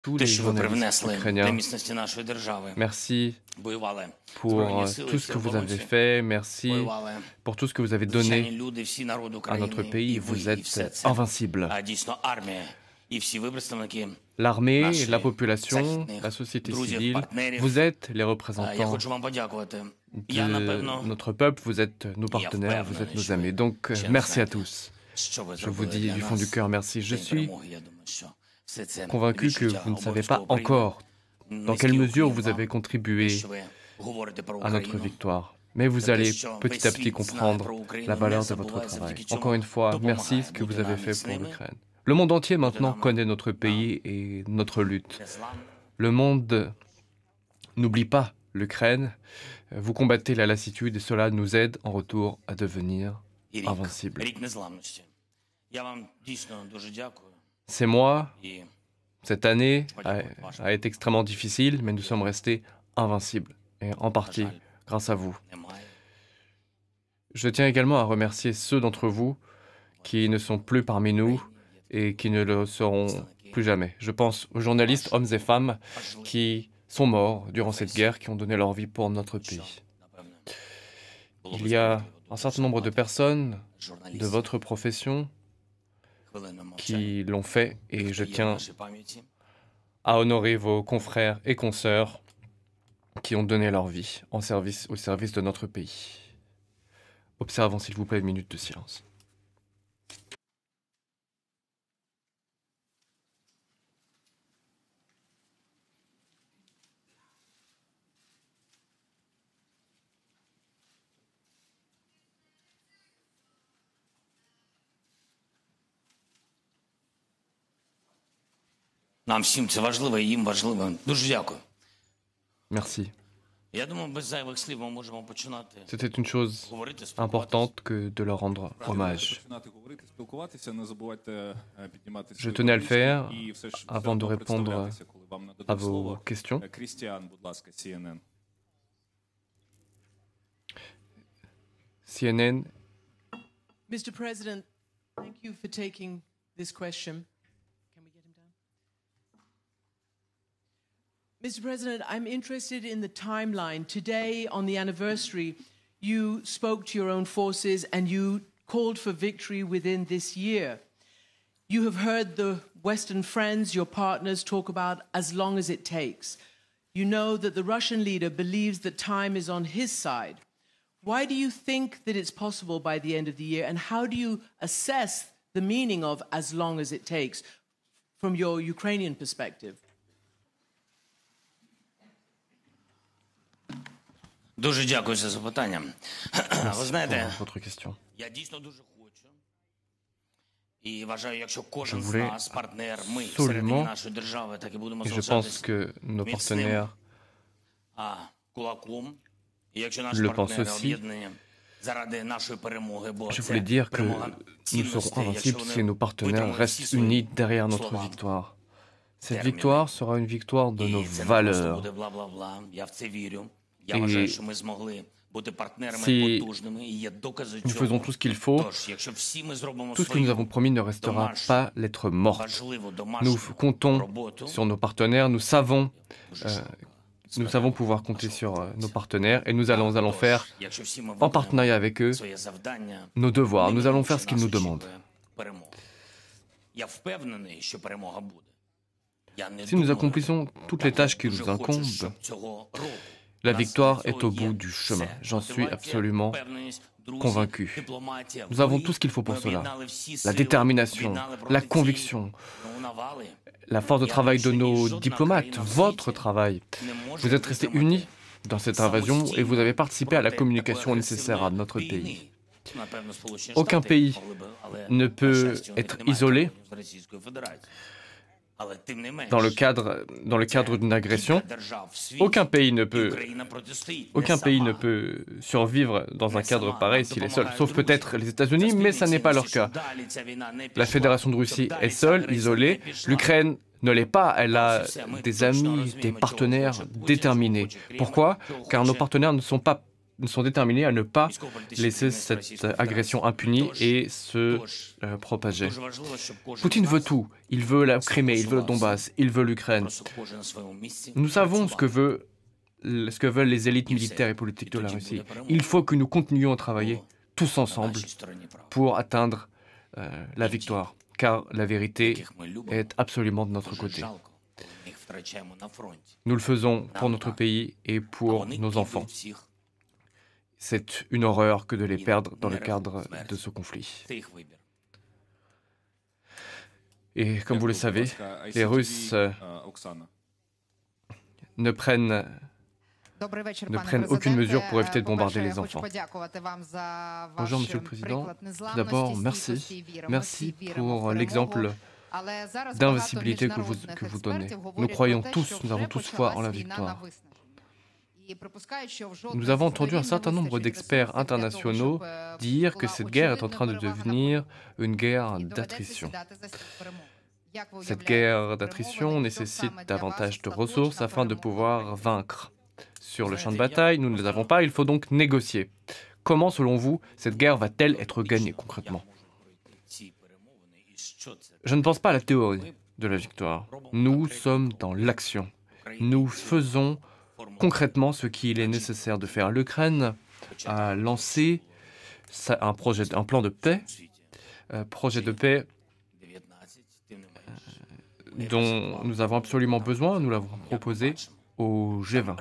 tous те, les що ви journalistes привнесли для ukrainiens. міцності нашої держави. Merci Воювали pour Збройні сили, tout ce всі que vous avez оборонці, fait. Merci воювали pour tout ce que vous avez звичайні donné люди, всі народи à notre України, pays. і ви, Vous і все êtes це. invincible. А дійсно армія і всі ви представники L'armée, наших la population, західних la société друзів, civile, партнерів. vous êtes les Я représentants хочу вам подякувати. Я, de напевно, notre peuple, vous êtes nos partenaires, vous êtes nos amis. Donc, merci à tous. що ви Je vous зробили dis для du fond du нас. cœur merci. Je День suis перемоги, я думаю, що все це convaincu que відчуття vous ne savez pas обов'язково прийде. encore dans quelle Низький mesure уклін vous вам, avez contribué що ви говорите про à notre Україну. victoire. Mais vous За те, allez що petit весь à petit світ знає comprendre про Україну, la не valeur de votre забуває, travail. завдяки чому Encore une fois, merci допомагає ce que vous бути avez нам fait pour міцними, l'Ukraine. Le monde entier бути maintenant нам connaît notre pays et notre lutte. незламними. Le monde n'oublie pas l'Ukraine. Vous combattez la lassitude et cela nous aide en retour à devenir І invincibles. рік незламності. Я вам дійсно дуже дякую. Ces mois, І cette année a été extrêmement difficile, mais nous sommes restés invincibles, et en partie grâce à vous. немає. Je tiens également à remercier ceux d'entre vous qui ne sont plus parmi nous et qui ne le seront plus jamais. Je pense aux journalistes, hommes et femmes, qui sont morts durant cette guerre, qui ont donné leur vie pour notre pays. Напевно, було Il б y a справедливо un дуже certain nombre de багато personnes de журналістів. votre profession Хвилина мовчання. qui l'ont fait et je Є в tiens нашій пам'яті. à honorer vos confrères et consoeurs qui ont donné leur vie au service de notre pays. Observons s'il vous plaît une minute de silence. Нам всім це важливо, і їм важливо. Дуже дякую. Merci. Я думаю, без зайвих слів ми можемо починати C'était une chose говорити, спілкуватися. importante que de leur rendre hommage. Починати говорити, спілкуватися, не забувайте піднімати Je свої tenais à le таблички faire і все ж avant de одно répondre представлятися, коли вам À нададуть vos слово. questions. Крістіан, будь ласка, CNN. CNN, Mr. President, thank you for taking this question. Can we get him down? Mr. President, I'm interested in the timeline. Today, on the anniversary, you spoke to your own forces and you called for victory within this year. You have heard the Western friends, your partners, talk about as long as it takes. You know that the Russian leader believes that time is on his side. Why do you think that it's possible by the end of the year, and how do you assess the meaning of as long as it takes from your Ukrainian perspective? Дуже дякую за запитання. Ви знаєте, pour votre question. я дійсно дуже хочу. І вважаю, якщо кожен Je з voulais нас, партнер, ми absolument, всередині нашої держави, так і будемо Et je pense залишатись que nos міцним partenaires кулаком. І якщо наші le pensent партнери aussi. об'єднані заради нашої перемоги, бо Je це voulais dire que перемога nous serons цінностей, якщо invincibles вони si nos partenaires витримують всі restent свої unis derrière notre слова. victoire. Cette Terminé. victoire sera une victoire de І nos це не просто valeurs. буде бла-бла-бла. Я в це вірю. Я І вважаю, що ми змогли бути партнерами si потужними, і є докази Nous цього. faisons tout ce qu'il faut. Тож, якщо всі ми зробимо Tout ce que nous avons promis ne restera pas lettre morte. важливу домашню Nous comptons роботу, sur nos partenaires, дуже швидко. nous savons pouvoir compter sur nos partenaires et nous allons faire, Тож, якщо всі ми en виконаємо partenariat avec eux, своє завдання, nos devoirs. Nous allons неминуче faire ce qu'ils нас nous demandent. очікує перемога. Я впевнений, що перемога буде. Я не Si nous думаю, accomplissons toutes les так, tâches qui дуже nous хочу, incombent, щоб цього року la у нас victoire для est цього au є bout du все. chemin. J'en suis Мотивація, absolument впевненість, друзі, convaincu. дипломатія. Nous avons Ви tout ce qu'il faut pour cela. об'єднали всі La сили, détermination, об'єднали проти la цієї conviction, навали. la force de Я travail de думаю, що ні nos жодна diplomates, країна в votre світі travail. не може Vous êtes restés витримати unis dans cette invasion et vous avez participé à la communication nécessaire à notre pays. Aucun pays ne peut être isolé dans le cadre d'une agression. Aucun pays ne peut survivre dans un cadre pareil s'il est seul, sauf peut-être les États-Unis, mais ça n'est pas leur cas. La Fédération de Russie est seule, isolée. L'Ukraine ne l'est pas, elle a des amis, des partenaires déterminés. Pourquoi? Car nos partenaires ne sont pas sont déterminés à ne pas laisser cette agression impunie et se propager. Poutine veut tout. Il veut la Crimée, il veut le Donbass, il veut l'Ukraine. Nous savons ce que veulent les élites militaires et politiques de la Russie. Il faut que nous continuions à travailler tous ensemble pour atteindre la victoire, car la vérité est absolument de notre côté. Nous le faisons pour notre pays et pour nos enfants. C'est une horreur que de les perdre dans le cadre de ce conflit. Et comme vous le savez, les Russes ne prennent aucune mesure pour éviter de bombarder les enfants. Bonjour, Monsieur le Président. Tout d'abord, merci. Merci pour l'exemple d'invincibilité que vous donnez. Nous croyons tous, nous avons tous foi en la victoire. Nous avons entendu un certain nombre d'experts internationaux dire que cette guerre est en train de devenir une guerre d'attrition. Cette guerre d'attrition nécessite davantage de ressources afin de pouvoir vaincre. Sur le champ de bataille, nous ne les avons pas, il faut donc négocier. Comment, selon vous, cette guerre va-t-elle être gagnée concrètement ? Je ne pense pas à la théorie de la victoire. Nous sommes dans l'action. Nous faisons concrètement ce qu'il est nécessaire de faire. L'Ukraine a lancé un plan de paix, dont nous avons absolument besoin. Nous l'avons proposé au G20.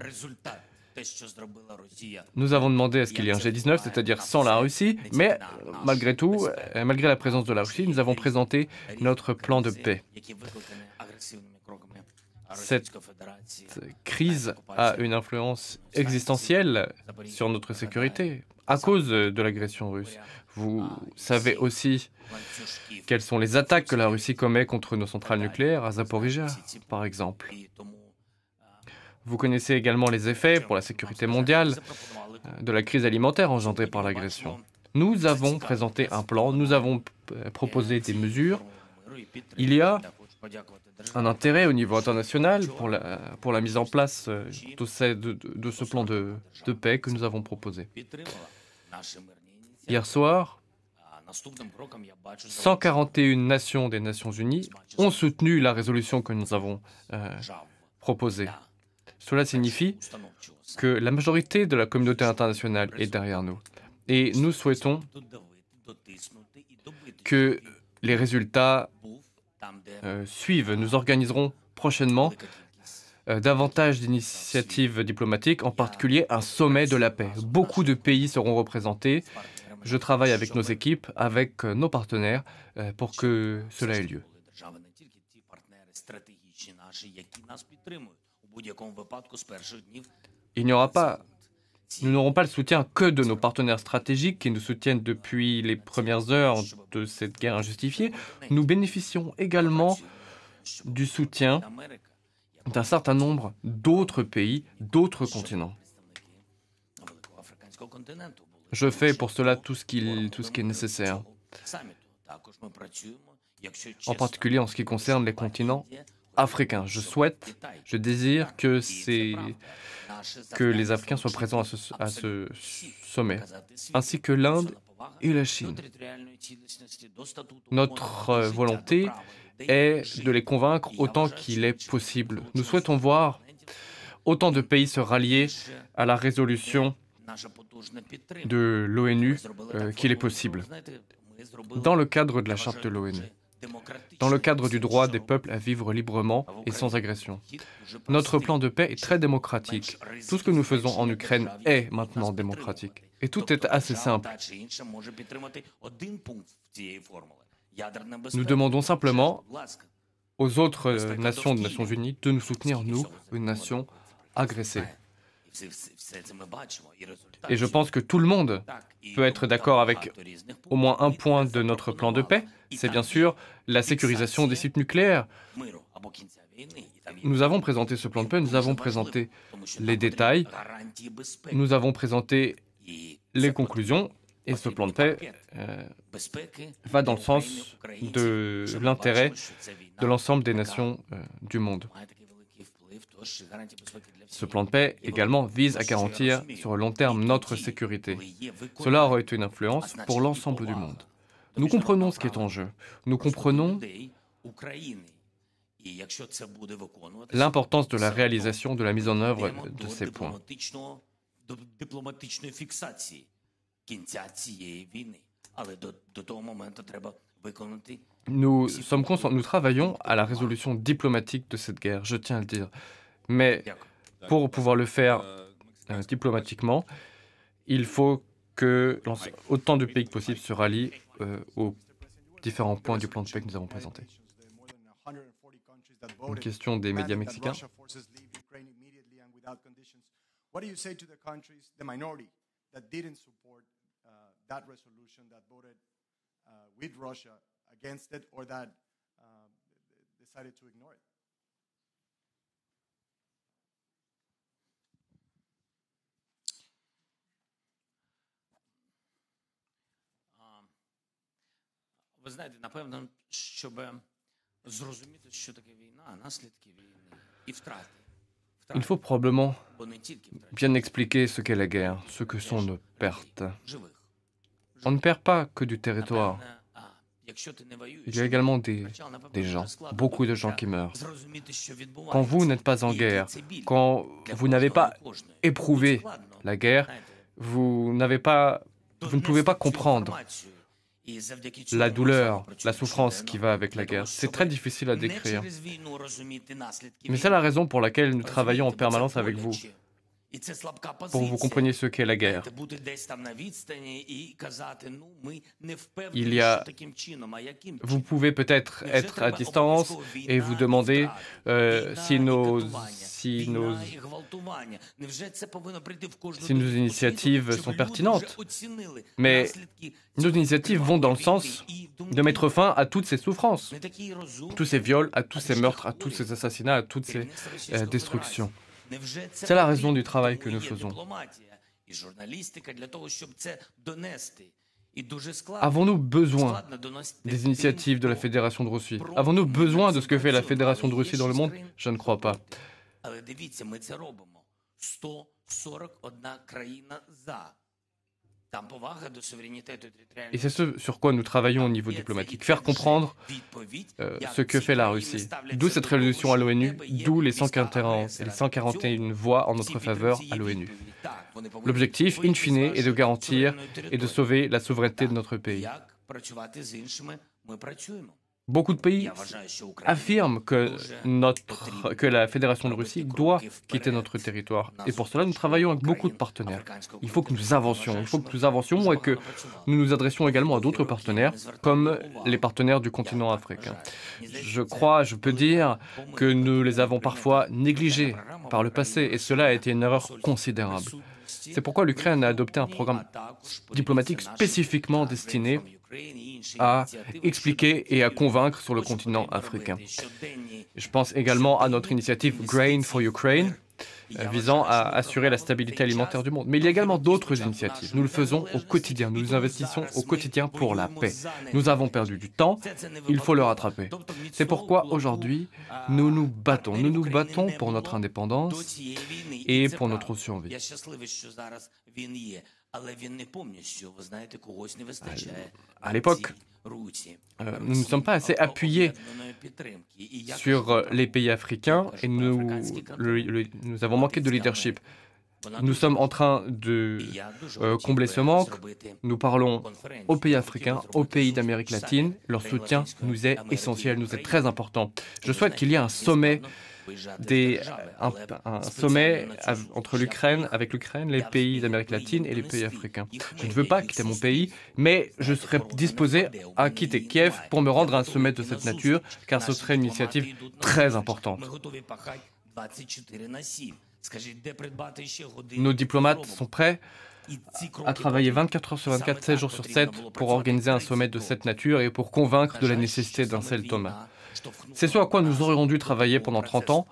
Nous avons demandé à ce qu'il y ait un G19, c'est-à-dire sans la Russie, mais malgré tout, malgré la présence de la Russie, nous avons présenté notre plan de paix. Cette crise a une influence existentielle sur notre sécurité à cause de l'agression russe. Vous savez aussi quelles sont les attaques que la Russie commet contre nos centrales nucléaires à Zaporizhzhia, par exemple. Vous connaissez également les effets pour la sécurité mondiale de la crise alimentaire engendrée par l'agression. Nous avons présenté un plan, nous avons proposé des mesures. Il y a un intérêt au niveau international pour la mise en place de ce plan de paix que nous avons proposé. Hier soir, 141 nations des Nations Unies ont soutenu la résolution que nous avons proposée. Cela signifie que la majorité de la communauté internationale est derrière nous. Et nous souhaitons que les résultats suivent. Nous organiserons prochainement davantage d'initiatives diplomatiques, en particulier un sommet de la paix. Beaucoup de pays seront représentés. Je travaille avec nos équipes, avec nos partenaires, pour que cela ait lieu. Nous n'aurons pas le soutien que de nos partenaires stratégiques qui nous soutiennent depuis les premières heures de cette guerre injustifiée. Nous bénéficions également du soutien d'un certain nombre d'autres pays, d'autres continents. Je fais pour cela tout ce qui est nécessaire, en particulier en ce qui concerne les continents africains. Je désire que les Africains soient présents à ce sommet, ainsi que l'Inde et la Chine. Notre volonté est de les convaincre autant qu'il est possible. Nous souhaitons voir autant de pays se rallier à la résolution de l'ONU qu'il est possible, dans le cadre de la charte de l'ONU, dans le cadre du droit des peuples à vivre librement et sans agression. Notre plan de paix est très démocratique. Tout ce que nous faisons en Ukraine est maintenant démocratique. Et tout est assez simple. Nous demandons simplement aux autres nations des Nations Unies de nous soutenir, nous, une nation agressée. Et je pense que tout le monde peut être d'accord avec au moins un point de notre plan de paix, c'est bien sûr la sécurisation des sites nucléaires. Nous avons présenté ce plan de paix, nous avons présenté les détails, nous avons présenté les conclusions, et ce plan de paix va dans le sens de l'intérêt de l'ensemble des nations du monde. Ce plan de paix également vise à garantir sur le long terme notre sécurité. Cela aura été une influence pour l'ensemble du monde. Nous comprenons ce qui est en jeu. Nous comprenons l'importance de la réalisation, de la mise en œuvre de ces points. Nous travaillons à la résolution diplomatique de cette guerre, je tiens à le dire. Mais pour pouvoir le faire diplomatiquement, il faut que autant de pays que possible se rallient aux différents points du plan de paix que nous avons présenté. Une question des médias mexicains. What do you say to the countries, the minority, that didn't support that resolution, that voted with Russia against it, or that decided to ignore it? Ви знаєте, напевно, щоб зрозуміти, що таке війна, наслідки війни і втрати. Il faut probablement Бо не тільки втрати bien expliquer ce qu'est la guerre, ce que sont nos pertes. живих. On ne perd pas que du territoire. Напевне, якщо ти не воюєш, Il y a également спочатку, напевно, des gens, дуже складно beaucoup de до gens кінця qui meurent. зрозуміти, що відбувається. Quand vous n'êtes pas en І guerre, це біль quand для vous n'avez кожного pas і кожної. éprouvé Дуже складно, la guerre, знаєте, vous ne pouvez pas comprendre la douleur, la souffrance qui va avec la guerre. C'est très difficile à décrire. Mais c'est la raison pour laquelle nous travaillons en permanence avec vous, pour que vous compreniez ce qu'est la guerre. Vous pouvez peut-être être à distance et vous demander si nos initiatives sont pertinentes. Mais nos initiatives vont dans le sens de mettre fin à toutes ces souffrances, tous ces viols, à tous ces meurtres, à tous ces assassinats, à toutes ces destructions. C'est la raison du travail que nous faisons. Avons-nous besoin des initiatives de la Fédération de Russie? Avons-nous besoin de ce que fait la Fédération de Russie dans le monde? Je ne crois pas. Але дивіться, ми це робимо. 141 країна за. Там повага до суверенітету і територіальної. Et c'est ce sur quoi nous travaillons au niveau diplomatique, faire comprendre ce que fait la Russie. D'où cette résolution à l'ONU, d'où les 141 voix en notre faveur à l'ONU. L'objectif, in fine, est de garantir et de sauver la souveraineté de notre pays. Як працювати з іншими, ми працюємо. Beaucoup de pays affirment que la Fédération de Russie doit quitter notre territoire. Et pour cela, nous travaillons avec beaucoup de partenaires. Il faut que nous avancions. Il faut que nous avancions et que nous nous adressions également à d'autres partenaires, comme les partenaires du continent africain. Je peux dire que nous les avons parfois négligés par le passé, et cela a été une erreur considérable. C'est pourquoi l'Ukraine a adopté un programme diplomatique spécifiquement destiné à expliquer et à convaincre sur le continent africain. Je pense également à notre initiative Grain for Ukraine, visant à assurer la stabilité alimentaire du monde. Mais il y a également d'autres initiatives. Nous le faisons au quotidien. Nous nous investissons au quotidien pour la paix. Nous avons perdu du temps. Il faut le rattraper. C'est pourquoi aujourd'hui, nous nous battons. Nous nous battons pour notre indépendance et pour notre survie. À l'époque, nous ne sommes pas assez appuyés sur les pays africains et nous avons manqué de leadership. Nous sommes en train de combler ce manque. Nous parlons aux pays africains, aux pays d'Amérique latine. Leur soutien nous est essentiel, nous est très important. Je souhaite qu'il y ait un sommet entre avec l'Ukraine, les pays d'Amérique latine et les pays africains. Je ne veux pas quitter mon pays, mais je serai disposé à quitter Kiev pour me rendre à un sommet de cette nature, car ce serait une initiative très importante. Nos diplomates sont prêts à travailler 24 heures sur 24, 7 jours sur 7 pour organiser un sommet de cette nature et pour convaincre de la nécessité d'un seul Thomas. C'est ce à quoi nous aurions dû travailler pendant 30 ans,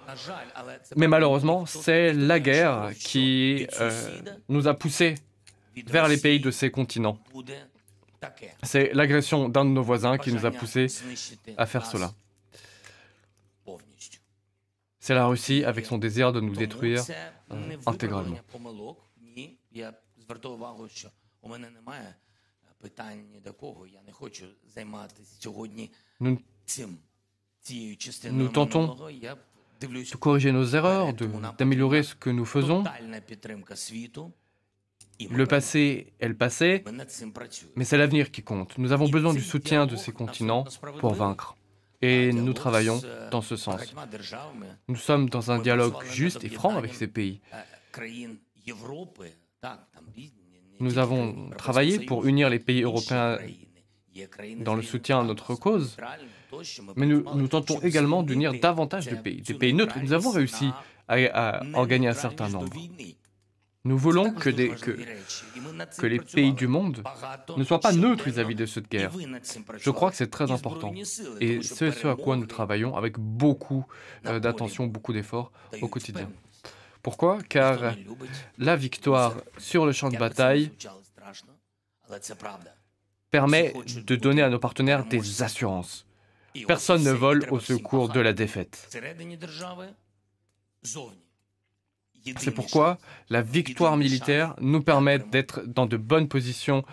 mais malheureusement, c'est la guerre qui nous a poussés vers les pays de ces continents. C'est l'agression d'un de nos voisins qui nous a poussés à faire cela. C'est la Russie avec son désir de nous Тому détruire це не intégralement. виправлення помилок. Ні, я звертаю увагу, що у мене немає питань ні до кого. Я не хочу займатися сьогодні Nous, цією частиною nous tentons минулого. Я дивлюсь, de corriger nos erreurs, d'améliorer ce que nous faisons. тотальна підтримка світу. І Le passé est le passé, ми над цим працюємо. mais c'est l'avenir qui compte. Nous avons besoin du soutien de ces continents pour vaincre. Et nous travaillons dans ce sens. Багатьма державами Nous sommes dans un dialogue juste et franc avec ces pays. країн Європи, так, там різні. Nous avons travaillé pour unir les pays européens dans le soutien à notre cause, mais nous tentons également d'unir davantage de pays, des pays neutres. Nous avons réussi à en gagner un certain nombre. Nous voulons que les pays du monde ne soient pas neutres vis-à-vis de cette guerre. Je crois que c'est très important. Et c'est ce à quoi nous travaillons avec beaucoup d'attention, beaucoup d'efforts au quotidien. Pourquoi? Car la victoire sur le champ de bataille permet de donner à nos partenaires des assurances. Personne ne vole au secours de la défaite. C'est pourquoi la victoire militaire nous permet d'être dans de bonnes positions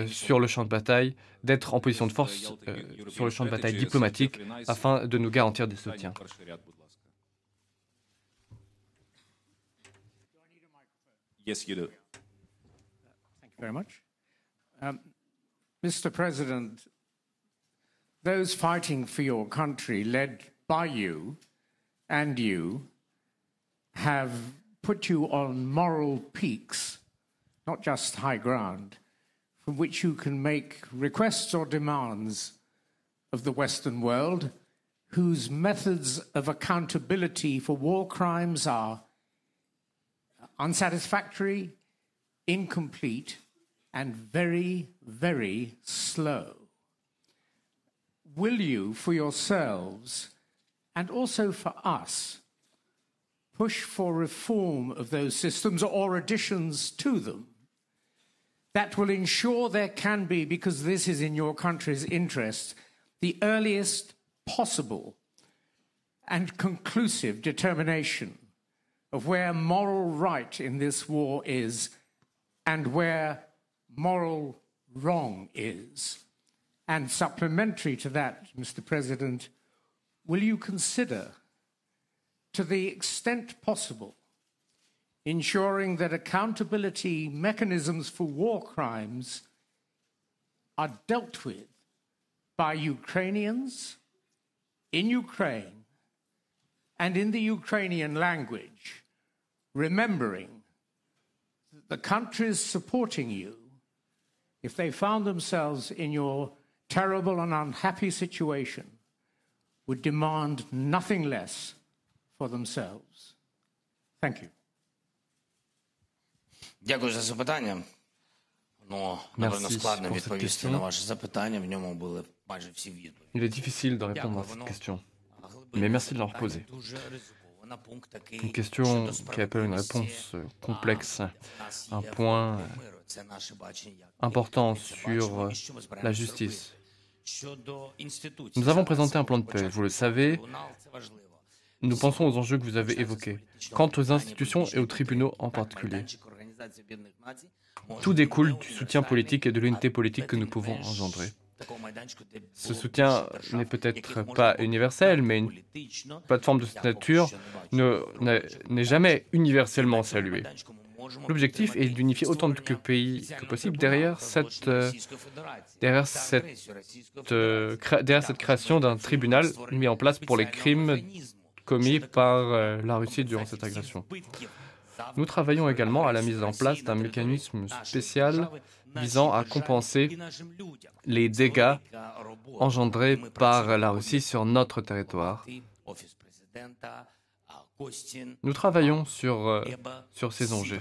sur le champ de bataille, d'être en position de force sur le champ de bataille diplomatique afin de nous garantir des soutiens. Yes, you do. Thank you very much. Mr. President, those fighting for your country, led by you and you, have put you on moral peaks, not just high ground, from which you can make requests or demands of the Western world, whose methods of accountability for war crimes are unsatisfactory, incomplete, and very, very slow. Will you, for yourselves, and also for us, push for reform of those systems or additions to them that will ensure there can be, because this is in your country's interest, the earliest possible and conclusive determination of where moral right in this war is and where moral wrong is? And supplementary to that, Mr. President, will you consider, to the extent possible, ensuring that accountability mechanisms for war crimes are dealt with by Ukrainians in Ukraine and in the Ukrainian language, remembering that the countries supporting you, if they found themselves in your terrible and unhappy situation, would demand nothing less for themselves? Thank you. Дякую за запитання. Ну, напевно, Merci складно pour cette відповісти question. на ваше запитання. В ньому були майже всі відповіді. Il est difficile de répondre à cette question. Mais merci de leur poser. Une question qui appelle une réponse complexe. Un point important sur la justice. Nous avons présenté un plan de paix, vous le savez. Nous pensons aux enjeux que vous avez évoqués. Quant aux institutions et aux tribunaux en particulier, tout découle du soutien politique et de l'unité politique que nous pouvons engendrer. Ce soutien n'est peut-être pas universel, mais une plateforme de cette nature n'est jamais universellement saluée. L'objectif est d'unifier autant de pays que possible derrière cette création d'un tribunal mis en place pour les crimes commis par la Russie durant cette agression. Nous travaillons également à la mise en place d'un mécanisme spécial visant à compenser les dégâts engendrés par la Russie sur notre territoire. Nous travaillons sur ces enjeux.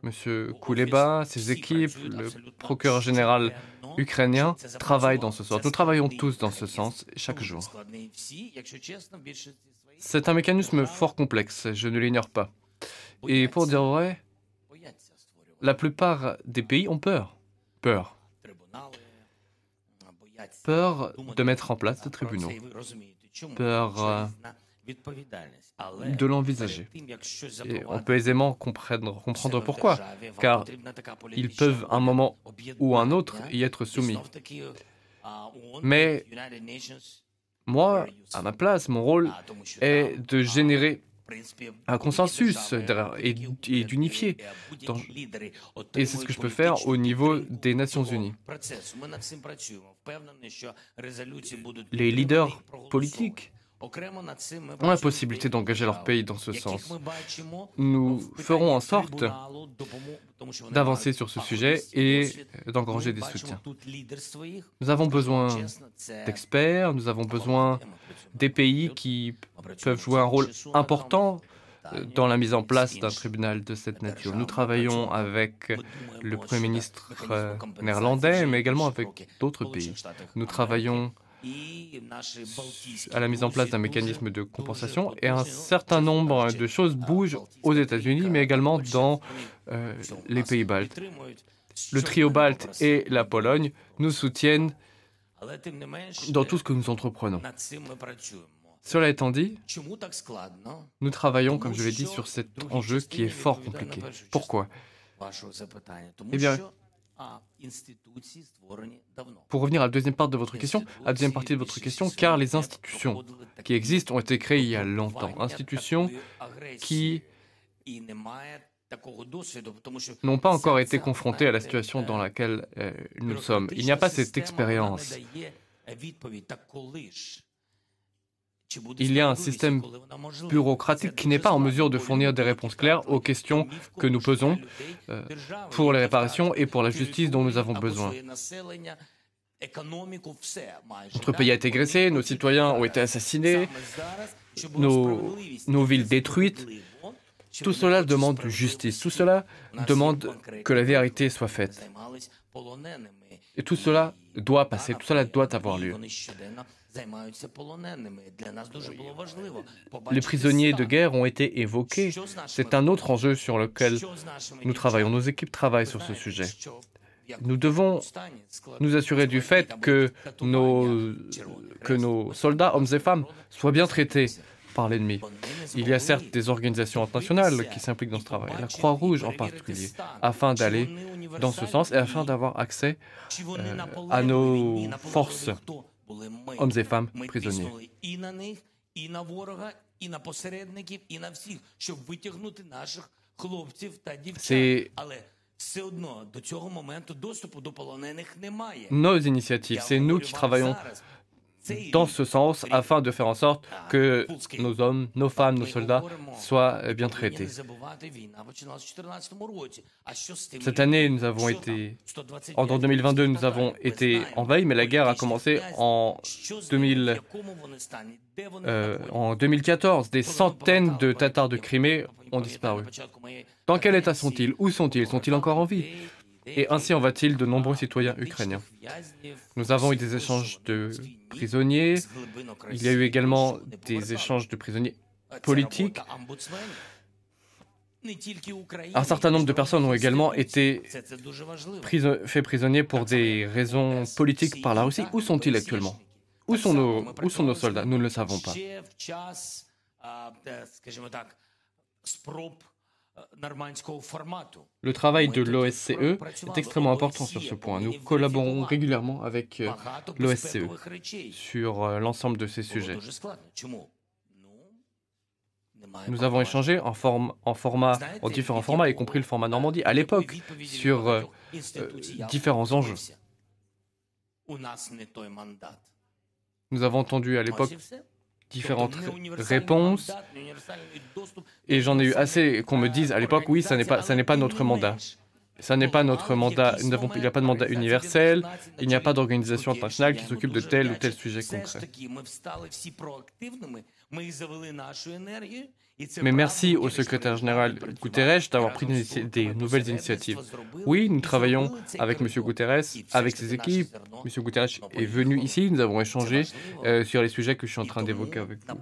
Monsieur Kuleba, ses équipes, le procureur général ukrainien travaillent dans ce sens. Nous travaillons tous dans ce sens chaque jour. C'est un mécanisme fort complexe, je ne l'ignore pas. Et pour dire vrai, la plupart des pays ont peur. Peur de mettre en place des tribunaux. Peur de l'envisager. Et on peut aisément comprendre pourquoi, car ils peuvent, à un moment ou un autre, y être soumis. Mais moi, à ma place, mon rôle est de générer un consensus et d'unifier. Et c'est ce que je peux faire au niveau des Nations Unies. Les leaders politiques ont la possibilité d'engager leur pays dans ce sens. Nous ferons en sorte d'avancer sur ce sujet et d'engranger des soutiens. Nous avons besoin d'experts, nous avons besoin des pays qui peuvent jouer un rôle important dans la mise en place d'un tribunal de cette nature. Nous travaillons avec le Premier ministre néerlandais, mais également avec d'autres pays. Nous travaillons à la mise en place d'un mécanisme de compensation et un certain nombre de choses bougent aux États-Unis, mais également dans les pays baltes. Le trio balte et la Pologne nous soutiennent dans tout ce que nous entreprenons. Cela étant dit, nous travaillons, comme je l'ai dit, sur cet enjeu qui est fort compliqué. Pourquoi? Eh bien, pour revenir à la deuxième partie de votre question, car les institutions qui existent ont été créées il y a longtemps. Institutions qui n'ont pas encore été confrontées à la situation dans laquelle nous sommes. Il n'y a pas cette expérience. Il y a un système bureaucratique qui n'est pas en mesure de fournir des réponses claires aux questions que nous posons pour les réparations et pour la justice dont nous avons besoin. Notre pays a été agressé, nos citoyens ont été assassinés, nos villes détruites. Tout cela demande justice, tout cela demande que la vérité soit faite. Et tout cela doit passer, tout cela doit avoir lieu. Les prisonniers de guerre ont été évoqués. C'est un autre enjeu sur lequel nous travaillons. Nos équipes travaillent sur ce sujet. Nous devons nous assurer du fait que nos soldats, hommes et femmes, soient bien traités par l'ennemi. Il y a certes des organisations internationales qui s'impliquent dans ce travail, la Croix-Rouge en particulier, afin d'aller dans ce sens et afin d'avoir accès à nos forces, hommes et femmes prisonniers. C'est nos initiatives, c'est nous qui travaillons dans ce sens afin de faire en sorte que nos hommes, nos femmes, nos soldats soient bien traités. Cette année, en 2022, nous avons été envahis, mais la guerre a commencé en 2014. Des centaines de Tatars de Crimée ont disparu. Dans quel état sont-ils? Où sont-ils? Sont-ils encore en vie? Et ainsi en va-t-il de nombreux citoyens ukrainiens. Nous avons eu des échanges de prisonniers, il y a eu également des échanges de prisonniers politiques. Un certain nombre de personnes ont également été faits prisonniers pour des raisons politiques par la Russie. Où sont-ils actuellement? Où sont nos soldats? Nous ne le savons pas. Le travail de l'OSCE est extrêmement important sur ce point. Nous collaborons régulièrement avec l'OSCE sur l'ensemble de ces sujets. Nous avons échangé en différents formats, y compris le format Normandie, à l'époque, sur différents enjeux. Nous avons entendu à l'époque différentes réponses et j'en ai eu assez qu'on me dise à l'époque oui, ça n'est pas notre mandat. Ça n'est pas notre mandat, il n'y a pas de mandat universel, il n'y a pas d'organisation internationale qui s'occupe de tel ou tel sujet concret. Mais merci au secrétaire général Guterres d'avoir pris des nouvelles initiatives. Oui, nous travaillons avec M. Guterres, avec ses équipes. M. Guterres est venu ici, nous avons échangé sur les sujets que je suis en train d'évoquer avec vous.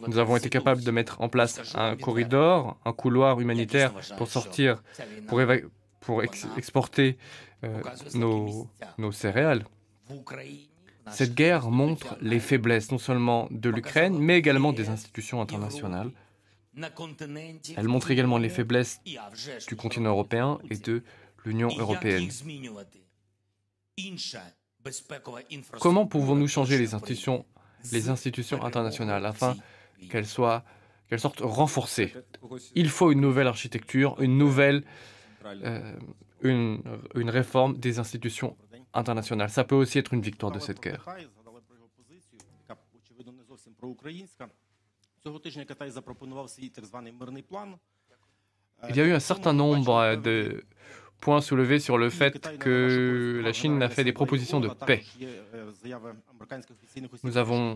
Nous avons été capables de mettre en place un corridor, un couloir humanitaire pour sortir, pour exporter nos céréales. Cette guerre montre les faiblesses non seulement de l'Ukraine, mais également des institutions internationales. Elle montre également les faiblesses du continent européen et de l'Union européenne. Comment pouvons-nous changer les institutions internationales afin qu'elles sortent renforcées? Il faut une nouvelle architecture, une réforme des institutions internationales. Ça peut aussi être une victoire de cette guerre. Il y a eu un certain nombre de points soulevés sur le fait que la Chine a fait des propositions de paix. Nous avons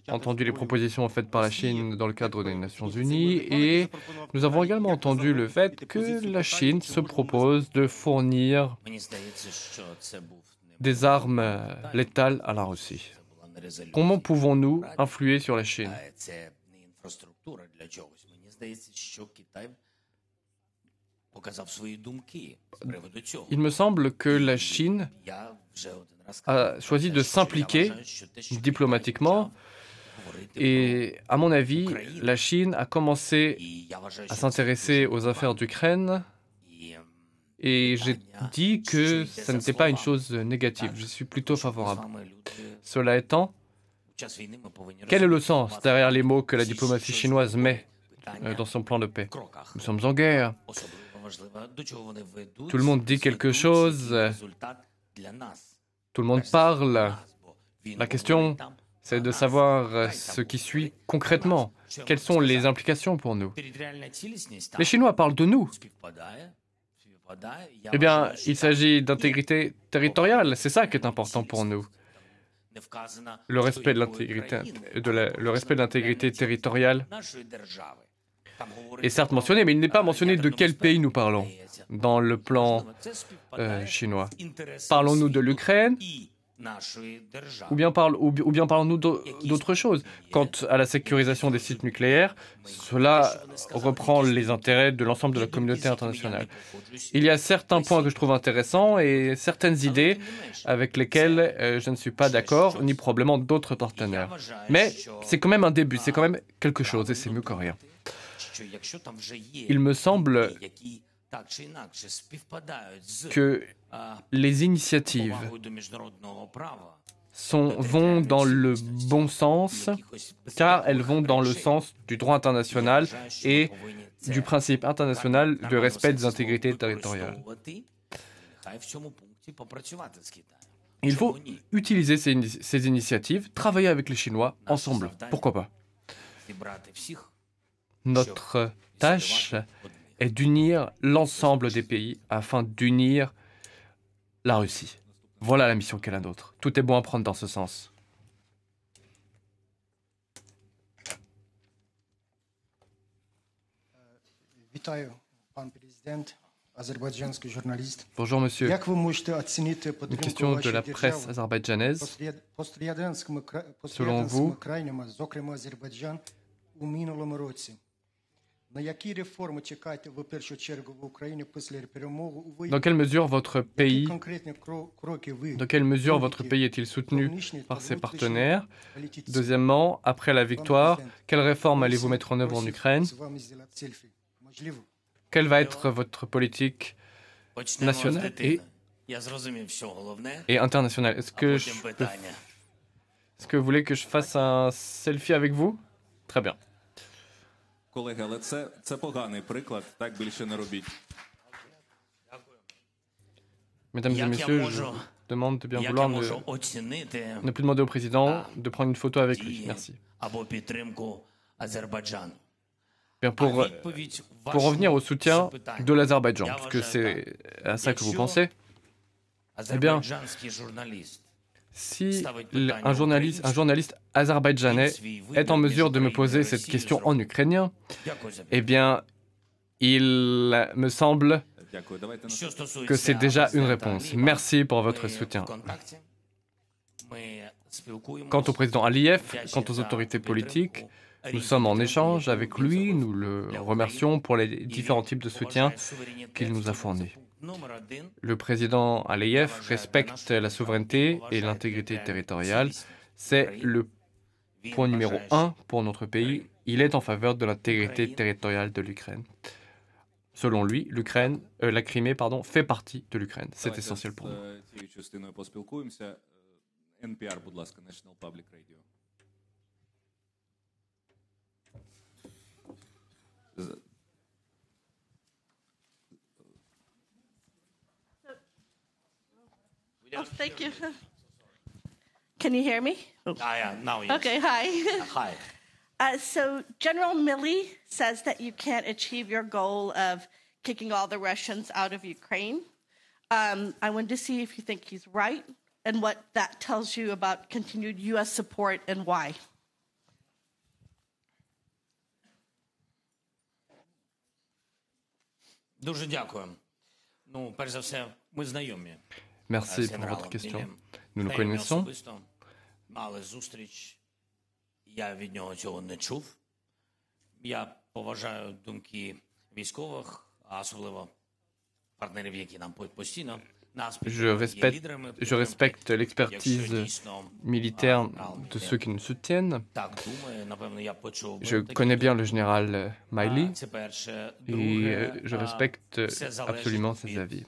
entendu les propositions faites par la Chine dans le cadre des Nations Unies et nous avons également entendu le fait que la Chine se propose de fournir des armes létales à la Russie. Comment pouvons-nous influer sur la Chine? Il me semble que la Chine a choisi de s'impliquer diplomatiquement et, à mon avis, la Chine a commencé à s'intéresser aux affaires d'Ukraine et j'ai dit que ça n'était pas une chose négative. Je suis plutôt favorable. Cela étant, quel est le sens derrière les mots que la diplomatie chinoise met dans son plan de paix? Nous sommes en guerre. Tout le monde dit quelque chose. Tout le monde parle. La question, c'est de savoir ce qui suit concrètement. Quelles sont les implications pour nous? Les Chinois parlent de nous. Eh bien, il s'agit d'intégrité territoriale. C'est ça qui est important pour nous. Le respect de l'intégrité territoriale est certes mentionné, mais il n'est pas mentionné de quel pays nous parlons dans le plan chinois. Parlons-nous de l'Ukraine ou bien parlons-nous d'autre chose? Quant à la sécurisation des sites nucléaires, cela reprend les intérêts de l'ensemble de la communauté internationale. Il y a certains points que je trouve intéressants et certaines idées avec lesquelles je ne suis pas d'accord, ni probablement d'autres partenaires. Mais c'est quand même un début, c'est quand même quelque chose et c'est mieux que rien. Il me semble que les initiatives vont dans le bon sens, car elles vont dans le sens du droit international et du principe international de respect des intégrités territoriales. Il faut utiliser ces initiatives, travailler avec les Chinois ensemble. Pourquoi pas? Notre tâche est d'unir l'ensemble des pays afin d'unir la Russie. Voilà la mission qu'est la nôtre. Tout est bon à prendre dans ce sens. Bonjour monsieur. Une question de la presse azerbaïdjanaise. Selon vous, dans quelle mesure votre pays est-il soutenu par ses partenaires? Deuxièmement, après la victoire, quelles réformes allez-vous mettre en œuvre en Ukraine? Quelle va être votre politique nationale et internationale? Est-ce que vous voulez que je fasse un selfie avec vous? Très bien. Колеги, але це поганий приклад, так більше не робіть. Mesdames et messieurs, je vous demande de bien vouloir ne plus demander au président de prendre une photo avec lui. Merci. Bien, pour revenir au soutien de l'Azerbaïdjan, parce que c'est à ça que vous pensez, eh bien, si un journaliste azerbaïdjanais est en mesure de me poser cette question en ukrainien, eh bien, il me semble que c'est déjà une réponse. Merci pour votre soutien. Quant au président Aliyev, quant aux autorités politiques, Nous sommes en échange avec lui, nous le remercions pour les différents types de soutien qu'il nous a fournis. Le président Aliyev respecte la souveraineté et l'intégrité territoriale. C'est le point numéro 1 pour notre pays. Il est en faveur de l'intégrité territoriale de l'Ukraine. Selon lui, la Crimée, fait partie de l'Ukraine. C'est essentiel pour nous. Цією частиною поспілкуємося. NPR, будь ласка, National Public Radio. Oh, thank you. Can you hear me? Oh. Now yes. Okay, hi. Hi. So General Milley says that you can't achieve your goal of kicking all the Russians out of Ukraine. I wanted to see if you think he's right and what that tells you about continued U.S. support and why. Дуже дякую. Ну, перш за все, ми знайомі. Merci pour votre question. Nous nous connaissons. Особисто мали зустріч. Я від нього цього не чув. Я поважаю думки військових, а особливо партнерів, які нам постійно нас Je respecte l'expertise militaire de ceux qui nous soutiennent. Так, думаю, напевно, я почув. Je connais bien le général Miley Це перше. et Друге, je respecte absolument ses avis.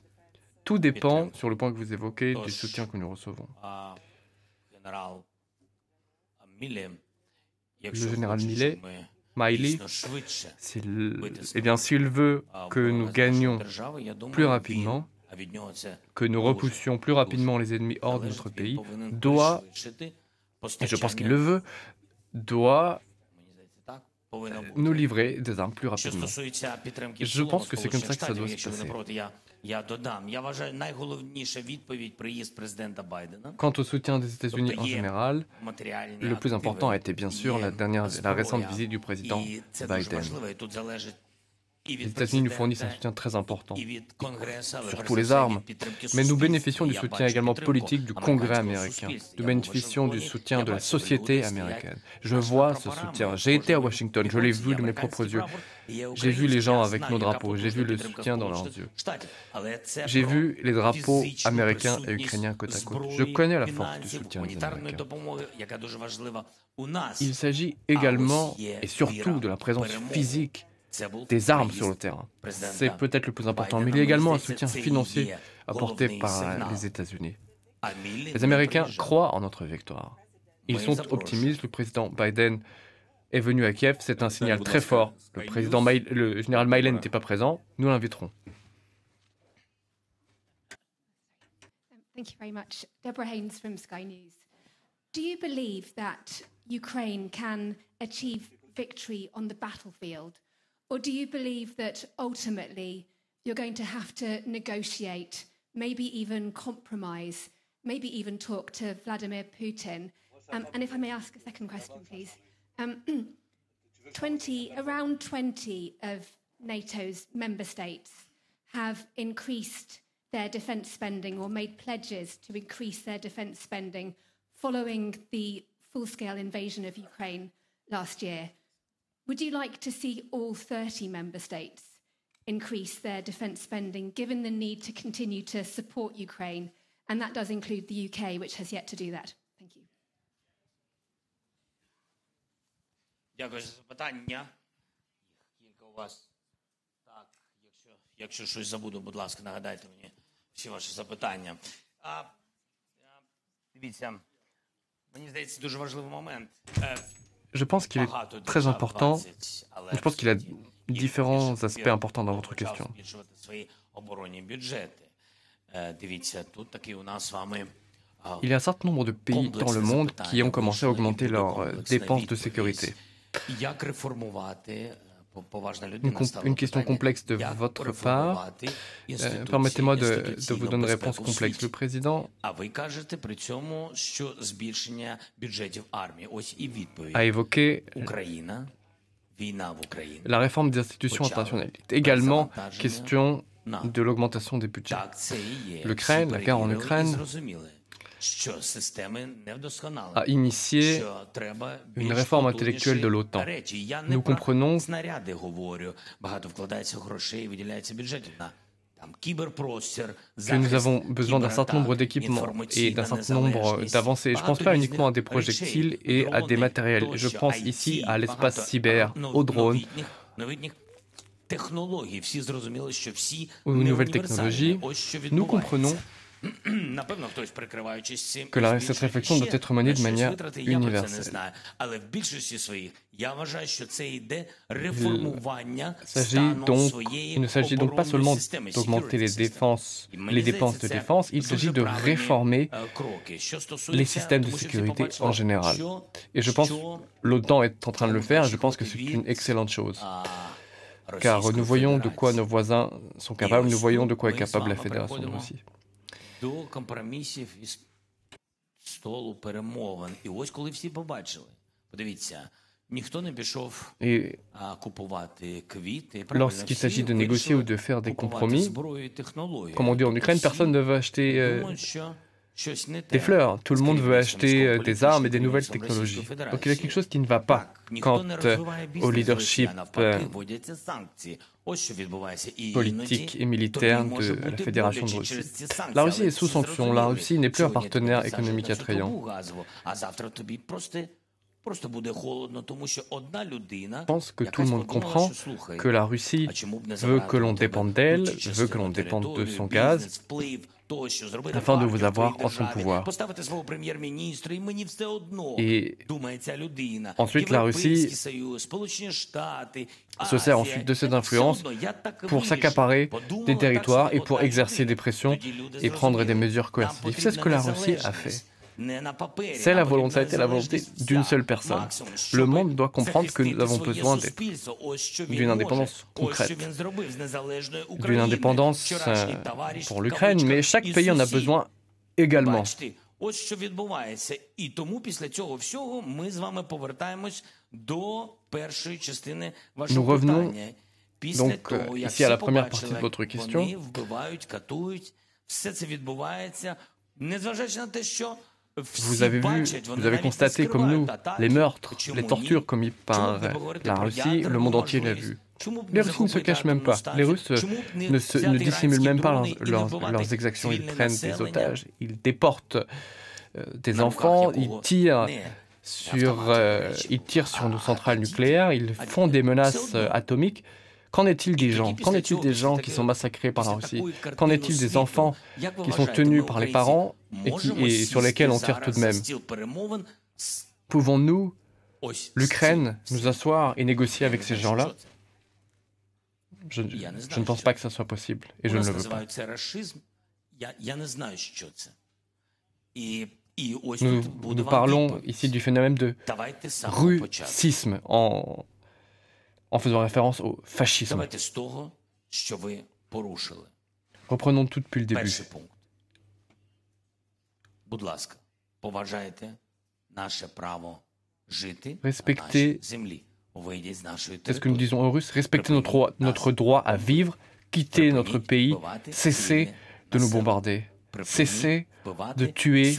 Tout dépend, sur le point que vous évoquez, du soutien que nous recevons. генерал Міллі, Le général Miley, eh bien, s'il veut que nous gagnions plus rapidement, que nous repoussions plus rapidement les ennemis hors de notre pays, doit, et je pense qu'il le veut, doit nous livrer des armes plus rapidement. Je pense que c'est comme ça que ça doit se passer. Я додам. Я вважаю, найголовніша відповідь приїзд президента Байдена. Quant au soutien des États-Unis en général, Матеріальні le plus important a été bien sûr la récente visite du président І це дуже Biden. важливо. І тут залежить і Les від États-Unis nous fournissent un президента, soutien très important, і від Конгресу, але surtout перш les за все, armes. від підтримки Mais nous суспільства. bénéficions du Я soutien бачу également підтримку politique du Congrès американського américain. суспільства. Nous Я bénéficions du бачу soutien de la люди société стоять. américaine. Je vois ce soutien. J'ai été à Washington, je l'ai vu de mes propres yeux. J'ai vu les gens avec nos drapeaux, j'ai vu le soutien dans leurs yeux. J'ai vu les drapeaux américains et ukrainiens côte à côte. Je connais la force du soutien des Américains. Il s'agit également et surtout de la présence physique des armes sur le terrain. C'est peut-être le plus important, mais il y a également un soutien financier apporté par les États-Unis. Les Américains croient en notre victoire. Ils sont optimistes. Le président Biden est venu à Kiev. C'est un signal très fort. Le général Miley n'était pas présent. Nous l'inviterons. Thank you very much. Deborah Haynes from Sky News. Do you believe that Ukraine can achieve victory on the battlefield? Or do you believe that ultimately you're going to have to negotiate, maybe even compromise, maybe even talk to Vladimir Putin? And if I may ask a second question, please. Around 20 of NATO's member states have increased their defence spending or made pledges to increase their defence spending following the full-scale invasion of Ukraine last year. Would you like to see all 30 member states increase their defence spending, given the need to continue to support Ukraine? And that does include the UK, which has yet to do that. Thank you. Дякую за запитання. Кілька у вас. Так, якщо щось забуду, будь ласка, нагадайте мені всі ваші запитання. Дивіться, мені здається, дуже важливий момент. Je pense qu'il est très important. Je pense qu'il y a différents aspects importants dans votre question. Il y a un certain nombre de pays dans le monde qui ont commencé à augmenter leurs dépenses de sécurité. Une question complexe de votre part. Permettez-moi de vous donner une réponse complexe. Le président a évoqué la réforme des institutions internationales. Également, question de l'augmentation des budgets. L'Ukraine, la guerre en Ukraine, що системи не вдосконали. a initié Що треба une більш réforme потужніші intellectuelle de l'OTAN. речі. Я не Nous про comprenons снаряди говорю. Багато вкладається грошей, виділяється бюджетів на там кіберпростір, que nous avons besoin d'un certain nombre d'équipements et d'un certain nombre d'avancées. Je ne pense pas uniquement à des projectiles et à des matériels. Je pense ici à l'espace cyber, aux drones, технології. Всі зрозуміли, що всі aux не nouvelles універсальні. technologies. Ось що Nous відбувається. comprenons Напевно, хтось прикриваючись цим, que cette збільшує réflexion doit ще être menée de на щось manière витрати, я про це не universelle. знаю. Але в більшості своїх я вважаю, що це йде реформування Il s'agit стану donc, своєї il ne s'agit donc pas оборонної seulement системи, d'augmenter security system. І мені les dépenses de здається, défense, il це s'agit дуже de правильні, réformer кроки. Що les стосується, systèmes de тому що всі sécurité побачили, en général. що- Et je pense що, l'OTAN est en train de le faire, je pense que c'est від, une excellente chose. Car Car nous voyons de quoi nos voisins sont capables, nous voyons de quoi est capable la ми Fédération de переходимо Russie. до компромісів із столу перемовин. І ось коли всі побачили, подивіться, ніхто не пішов Et купувати квіти. lorsqu'il s'agit de négocier ou de faire des compromis, зброю і технологію. comme on dit en Ukraine, personne ne veut acheter Думають, що щось не des те. fleurs. Tout le monde veut З acheter керівництвом des armes et des військово-політичним nouvelles керівництвом technologies. Російської Donc il y a quelque chose qui ne va pas Так, ніхто не quant розвиває au бізнес в Росії, leadership а навпаки, вводяться санкції. Ось що відбувається. І politique іноді et militaire тобі може de la бути Fédération de боляче Russie. через ці санкції, La Russie але est sous всі sanctions. La зрозуміли. Russie n'est plus un Сьогодні partenaire тобі économique посаджуть на attrayant. трубу газову, а завтра тобі просто буде холодно, тому що одна людина, Je pense que tout le якась monde подумала, comprend що, слухай, que la Russie а чому б не veut забрати que l'on у тебе dépende d'elle, ключі, veut que l'on частину dépende de територію, son gaz, бізнес, вплив, тощо, зробити afin de партію vous в твоїй avoir en son державі, pouvoir. поставити свого прем'єр-міністра, і мені все одно, Et думає ця людина. ensuite, la Європейський Russie Союз, Сполучені Штати, se sert ensuite de cette influence pour s'accaparer des territoires et pour exercer des pressions et prendre des mesures coercitives. C'est ce que la Russie a fait. C'est la volonté d'une seule personne. Le monde doit comprendre que nous avons besoin d'une indépendance concrète, d'une indépendance pour l'Ukraine, mais chaque pays en a besoin également. Бачите, ось що відбувається. І тому після цього всього ми з вами повертаємось до першої частини вашого Nous revenons питання. Після donc того, як ici à la всі première побачили, partie de votre question. вони вбивають, катують, все це відбувається, незважаючи на те, що всі Vous avez vu, бачать, вони vous avez навіть не constaté comme nous скривають les meurtres, Чому les ні? tortures commis Чому par б не поговорити la про Russie, le ядерну monde entier l'a можливість? vu. Чому б Les не Russes ne se захопити cachent même атомну pas. Les станцію? Russes Чому б не ne взяти dissimulent même pas іранські дрони і не вбивати leurs exactions. Ils цивільне prennent des населення? otages, ils déportent des На руках enfants, ils якого tirent не ils tirent sur nos centrales nucléaires, ils font des menaces atomiques. Qu'en est-il des gens? Qu'en est-il des gens qui sont massacrés par la Russie? Qu'en est-il des enfants qui sont tenus par les parents et sur lesquels on tire tout de même? Pouvons-nous, l'Ukraine, nous asseoir et négocier avec ces gens-là? Je ne pense pas que ça soit possible et je ne le veux pas. Це расизм. Я не знаю, що це. І ось Nous, тут буде nous вам parlons відповідь. ici du phénomène de Давайте з самого початку. russisme en faisant référence au fascisme. Давайте з того, що ви порушили. Reprenons tout depuis le début. Перший пункт. Будь ласка, поважайте наше право жити на Respectez- нашій землі. Вийдіть з нашої C'est ce que nous території. disons aux Russes. Respectez notre droit à vivre, quittez notre pays, cessez de nous bombarder, cessez de tuer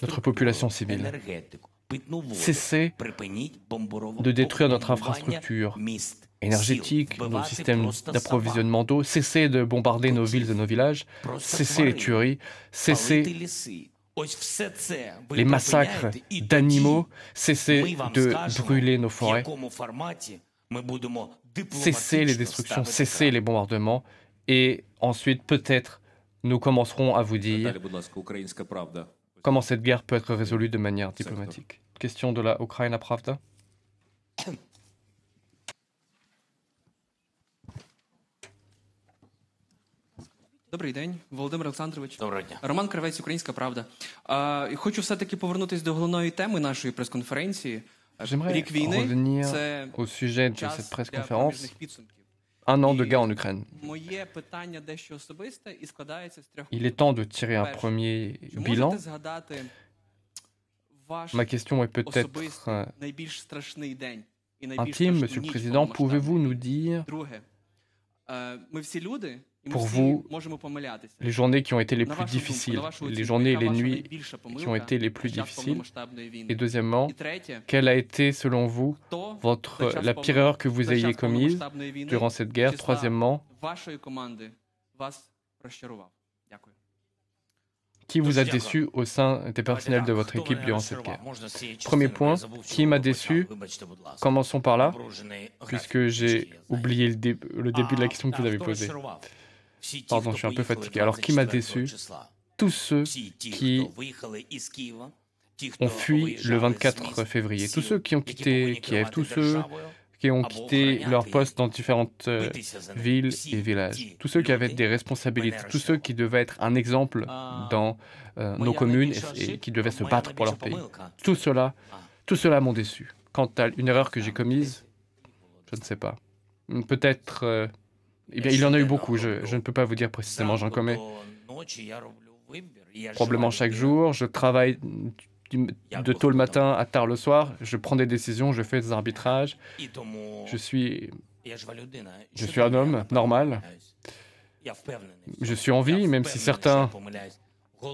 notre population civile, cessez de détruire notre infrastructure énergétique, nos systèmes d'approvisionnement d'eau, cessez de bombarder nos villes et nos villages, cessez les tueries, cessez les massacres d'animaux, cessez de brûler nos forêts, cessez les destructions, cessez les bombardements, et ensuite peut-être nous commencerons à vous dire Далі, будь ласка, Українська правда. comment cette guerre peut être résolue de manière diplomatique. Question de la Ukraina Pravda. Добрий день, Володимир Олександрович. Доброго дня. Роман Кравець, Українська правда. Хочу все-таки повернутися до головної теми нашої прес-конференції. J'aimerais Рік війни revenir це au sujet de час cette для presse-conférence. проміжних підсумків. Un an de guerre en Ukraine. Моє питання дещо особисте і складається з трьох. Il est temps de tirer un premier Чи bilan. можете згадати ваш Ma question est peut-être особистий найбільш страшний день і найбільш intime, страшну Monsieur le ніч Président. Pouvez-vous повномасштабної nous dire Друге, ми всі люди, і pour vous, можемо помилятися. les journées qui ont été les На plus вашу думку, difficiles, на вашу les оцінку, journées et яка les ваша nuits найбільша qui ont помилка été les plus під час difficiles? повномасштабної війни? Et deuxièmement, І третє, quelle a été, selon vous, хто під час la pire erreur que vous під час ayez commise повномасштабної війни durant cette guerre? з числа Troisièmement, вашої команди вас розчарував? Дякую. qui vous a déçu au sein des personnels de votre équipe durant cette guerre? Premier point, qui m'a déçu? Commençons par là, puisque j'ai oublié le début de la question que vous avez posée. Pardon, je suis un peu fatigué. Alors, qui m'a déçu? Tous ceux qui ont fui le 24 février. Tous ceux qui ont quitté Kiev, tous ceux qui ont quitté leur poste dans différentes villes et villages. Tous ceux qui avaient des responsabilités, tous ceux qui devaient être un exemple dans nos communes et qui devaient se battre pour leur pays. Tout cela m'ont déçu. Quant à une erreur que j'ai commise, je ne sais pas. Peut-être... eh bien, il y en a eu beaucoup, je ne peux pas vous dire précisément, j'en commets probablement chaque jour. Je travaille de tôt le matin à tard le soir, je prends des décisions, je fais des arbitrages. Je suis un homme normal. Je suis en vie, même si certains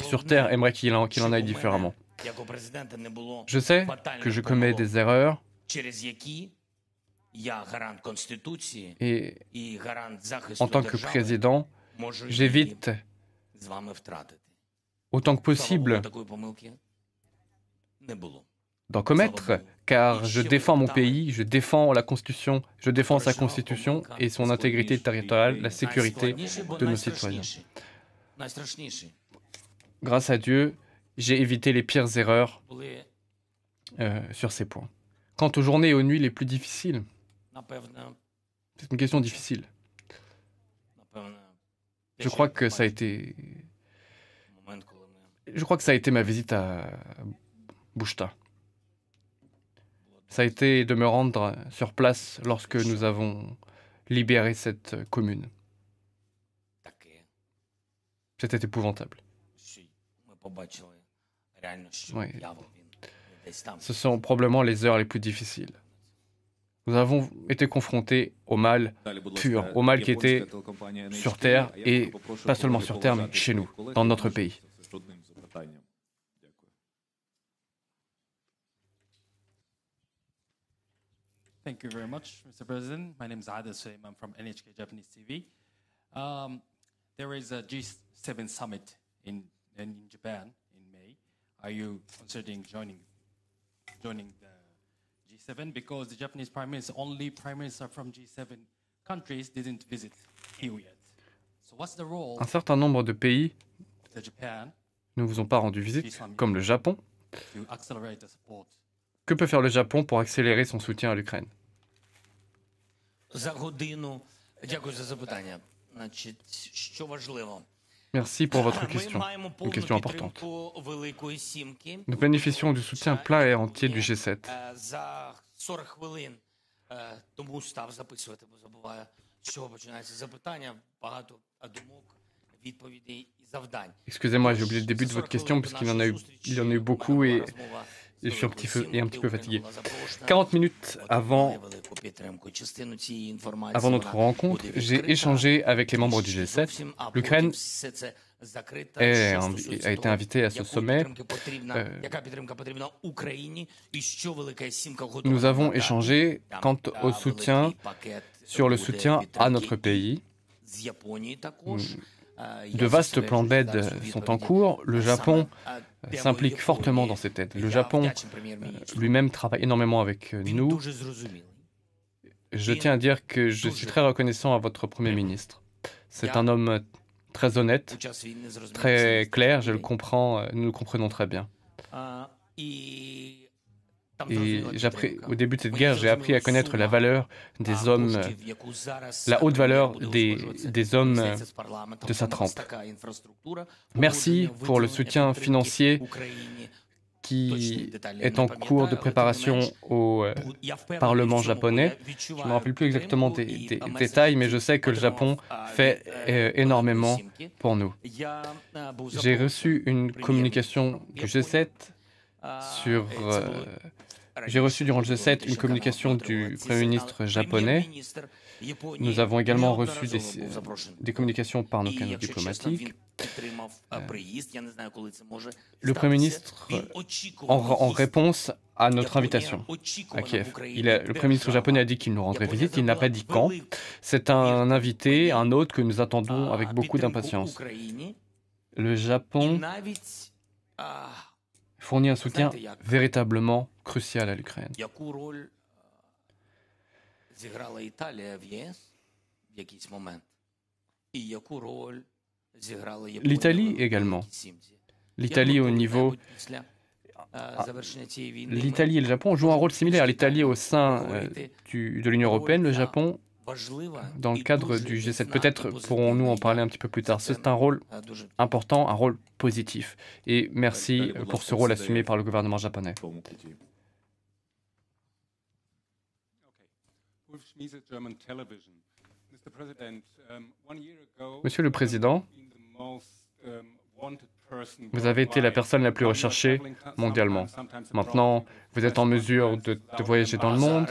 sur Terre aimeraient qu'il en aille différemment. Je sais que je commets des erreurs et en tant que président, j'évite autant que possible d'en commettre, car je défends mon pays, je défends la Constitution, je défends sa Constitution et son intégrité territoriale, la sécurité de nos citoyens. Grâce à Dieu, j'ai évité les pires erreurs sur ces points. Quant aux journées et aux nuits les plus difficiles, c'est une question difficile. Je crois que ça a été ma visite à Bouchta. Ça a été de me rendre sur place lorsque nous avons libéré cette commune. C'était épouvantable. Oui. Ce sont probablement les heures les plus difficiles. Nous avons été confrontés au mal pur, au mal qui était sur Terre, et pas seulement sur Terre, mais chez nous, dans notre pays. Thank you very much, Mr. President. My name is Adil Suleim. I'm from NHK Japanese TV. There is a G7 summit in Japan in May. Are you considering joining the G7? Because the Japanese only prime minister from G7 countries didn't visit here yet. So what's the role Un certain nombre de pays of Japan ne vous ont pas rendu visite, comme le Japon. to accelerate the support? Que peut faire le Japon pour accélérer son soutien à l'Ukraine? Merci pour votre question. Une question importante. Nous bénéficions du soutien plein et entier du G7. Excusez-moi, j'ai oublié le début de votre question parce qu'il y en a eu beaucoup et je suis un petit peu fatigué. 40 minutes avant notre rencontre, j'ai échangé avec les membres du G7. L'Ukraine a été invitée à ce sommet. Nous avons échangé sur le soutien à notre pays. De vastes plans d'aide sont en cours. Le Japon s'implique fortement dans cette aide. Le Japon lui-même travaille énormément avec nous. Je tiens à dire que je suis très reconnaissant à votre Premier ministre. C'est un homme très honnête, très clair, je le comprends, nous le comprenons très bien. Et au début de cette guerre, j'ai appris à connaître la valeur des hommes, la haute valeur des hommes de sa trempe. Merci pour le soutien financier qui est en cours de préparation au Parlement japonais. Je ne me rappelle plus exactement des détails, mais je sais que le Japon fait énormément pour nous. J'ai reçu une communication du G7 sur J'ai reçu durant le G7 une communication du Premier ministre japonais. Nous avons également reçu des communications par nos canaux diplomatiques. Le Premier ministre, en réponse à notre invitation à Kiev, le Premier ministre japonais a dit qu'il nous rendrait visite, il n'a pas dit quand. C'est un invité, un hôte que nous attendons avec beaucoup d'impatience. Le Japon fournit un soutien véritablement crucial à l'Ukraine. L'Italie également. L'Italie au niveau... L'Italie et le Japon jouent un rôle similaire. L'Italie au sein de l'Union européenne, le Japon dans le cadre du G7. Peut-être pourrons-nous en parler un petit peu plus tard. C'est un rôle important, un rôle positif. Et merci pour ce rôle assumé par le gouvernement japonais. Monsieur le Président, vous avez été la personne la plus recherchée mondialement. Maintenant, vous êtes en mesure de voyager dans le monde.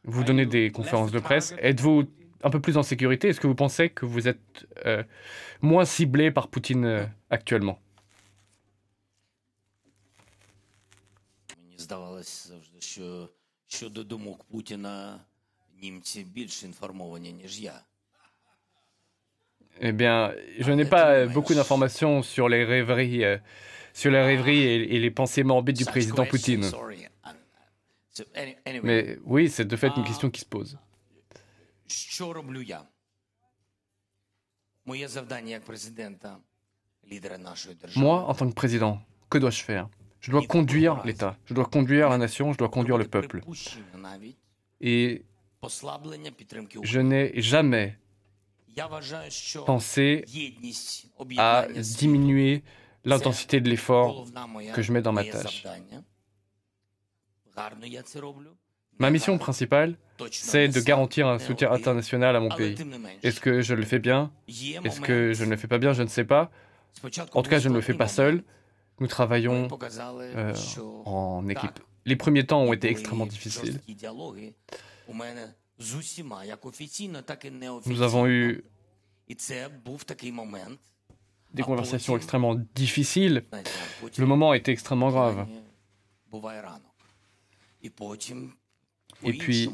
Vous donnez des conférences de presse. Êtes-vous un peu plus en sécurité? Est-ce que vous pensez que vous êtes moins ciblé par Poutine actuellement? Eh bien, je n'ai pas beaucoup d'informations sur les rêveries, et les pensées morbides du président Poutine. Mais oui, c'est de fait une question qui se pose. Moi, en tant que président, que dois-je faire? Je dois conduire l'État, je dois conduire la nation, je dois conduire le peuple. Et je n'ai jamais pensé à diminuer l'intensité de l'effort que je mets dans ma tâche. Ma mission principale, c'est de garantir un soutien international à mon pays. Est-ce que je le fais bien? Est-ce que je ne le fais pas bien? Je ne sais pas. En tout cas, je ne le fais pas seul. Nous travaillons en équipe. Les premiers temps ont été extrêmement difficiles. Nous avons eu des conversations extrêmement difficiles. Le moment était extrêmement grave. Et puis,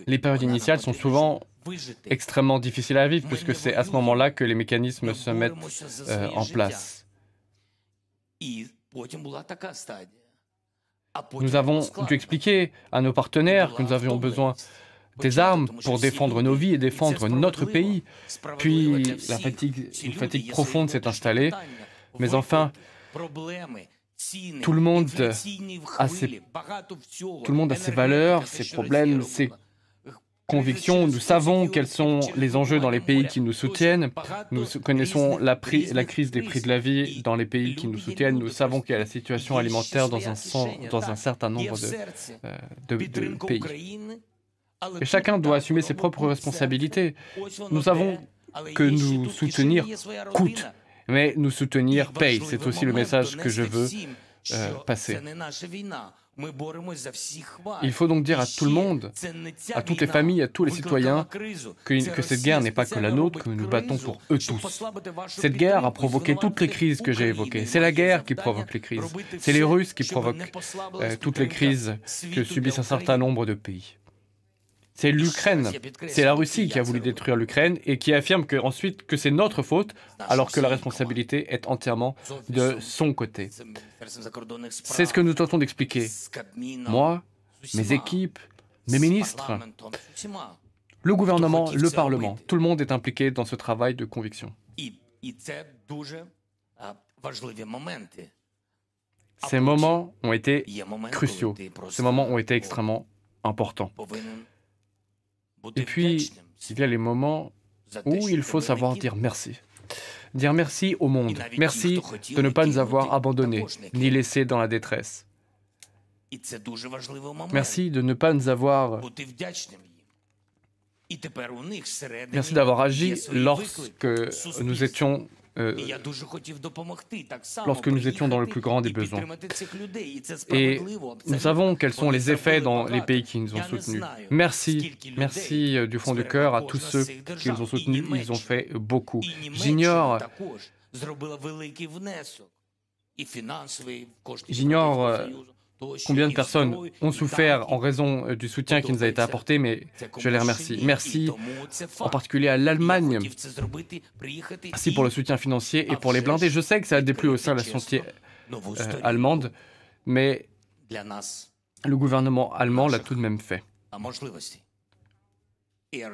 les périodes initiales sont souvent extrêmement difficiles à vivre, puisque c'est à ce moment-là que les mécanismes se mettent en place. Nous avons dû expliquer à nos partenaires que nous avions besoin des armes pour défendre nos vies et défendre notre pays. Puis une fatigue profonde s'est installée. Mais enfin, tout le monde a ses valeurs, ses problèmes, ses convictions. Nous savons quels sont les enjeux dans les pays qui nous soutiennent. Nous connaissons la crise des prix de la vie dans les pays qui nous soutiennent. Nous savons quelle est la situation alimentaire dans un certain nombre de pays. Et chacun doit assumer ses propres responsabilités. Nous savons que nous soutenir coûte, mais nous soutenir paye. C'est aussi le message que je veux passer. Il faut donc dire à tout le monde, à toutes les familles, à tous les citoyens, que cette guerre n'est pas que la nôtre, que nous nous battons pour eux tous. Cette guerre a provoqué toutes les crises que j'ai évoquées. C'est la guerre qui provoque les crises. C'est les Russes qui provoquent toutes les crises que subissent un certain nombre de pays. C'est l'Ukraine, c'est la Russie qui a voulu détruire l'Ukraine et qui affirme ensuite que c'est notre faute, alors que la responsabilité est entièrement de son côté. C'est ce que nous tentons d'expliquer. Moi, mes équipes, mes ministres, le gouvernement, le Parlement, tout le monde est impliqué dans ce travail de conviction. Ces moments ont été cruciaux, ces moments ont été extrêmement importants. Et puis, il y a les moments où il faut savoir dire merci. Dire merci au monde. Merci de ne pas nous avoir abandonnés, ni laissés dans la détresse. Merci de ne pas nous avoir Merci d'avoir agi lorsque nous étions dans le plus grand des besoins. Et nous savons quels sont les effets dans les pays qui nous ont soutenus. Merci, merci du fond du cœur à tous ceux qui nous ont soutenus. Ils ont fait beaucoup. J'ignore combien de personnes ont souffert en raison du soutien qui nous a été apporté, mais je les remercie. Merci en particulier à l'Allemagne. Merci pour le soutien financier et pour les blindés. Je sais que ça a déplu au sein de la société allemande, mais le gouvernement allemand l'a tout de même fait. Il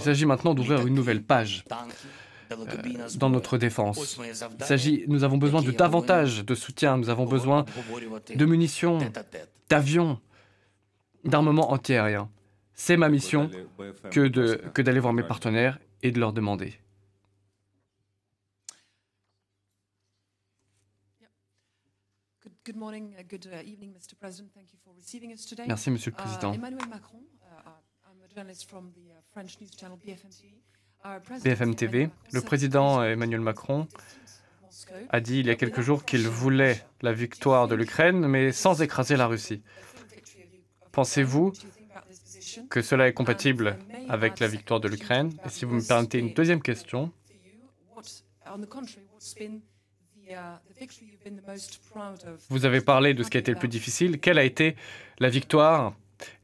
s'agit maintenant d'ouvrir une nouvelle page dans notre défense. Nous avons besoin de davantage de soutien, nous avons besoin de munitions, d'avions, d'armements antiaériens. C'est ma mission que d'aller voir mes partenaires et de leur demander. Merci, Monsieur le Président. Emmanuel Macron, I'm a journalist from the French news channel BFM TV. BFM TV, le président Emmanuel Macron a dit il y a quelques jours qu'il voulait la victoire de l'Ukraine, mais sans écraser la Russie. Pensez-vous que cela est compatible avec la victoire de l'Ukraine? Et si vous me permettez une deuxième question, vous avez parlé de ce qui a été le plus difficile. Quelle a été la victoire,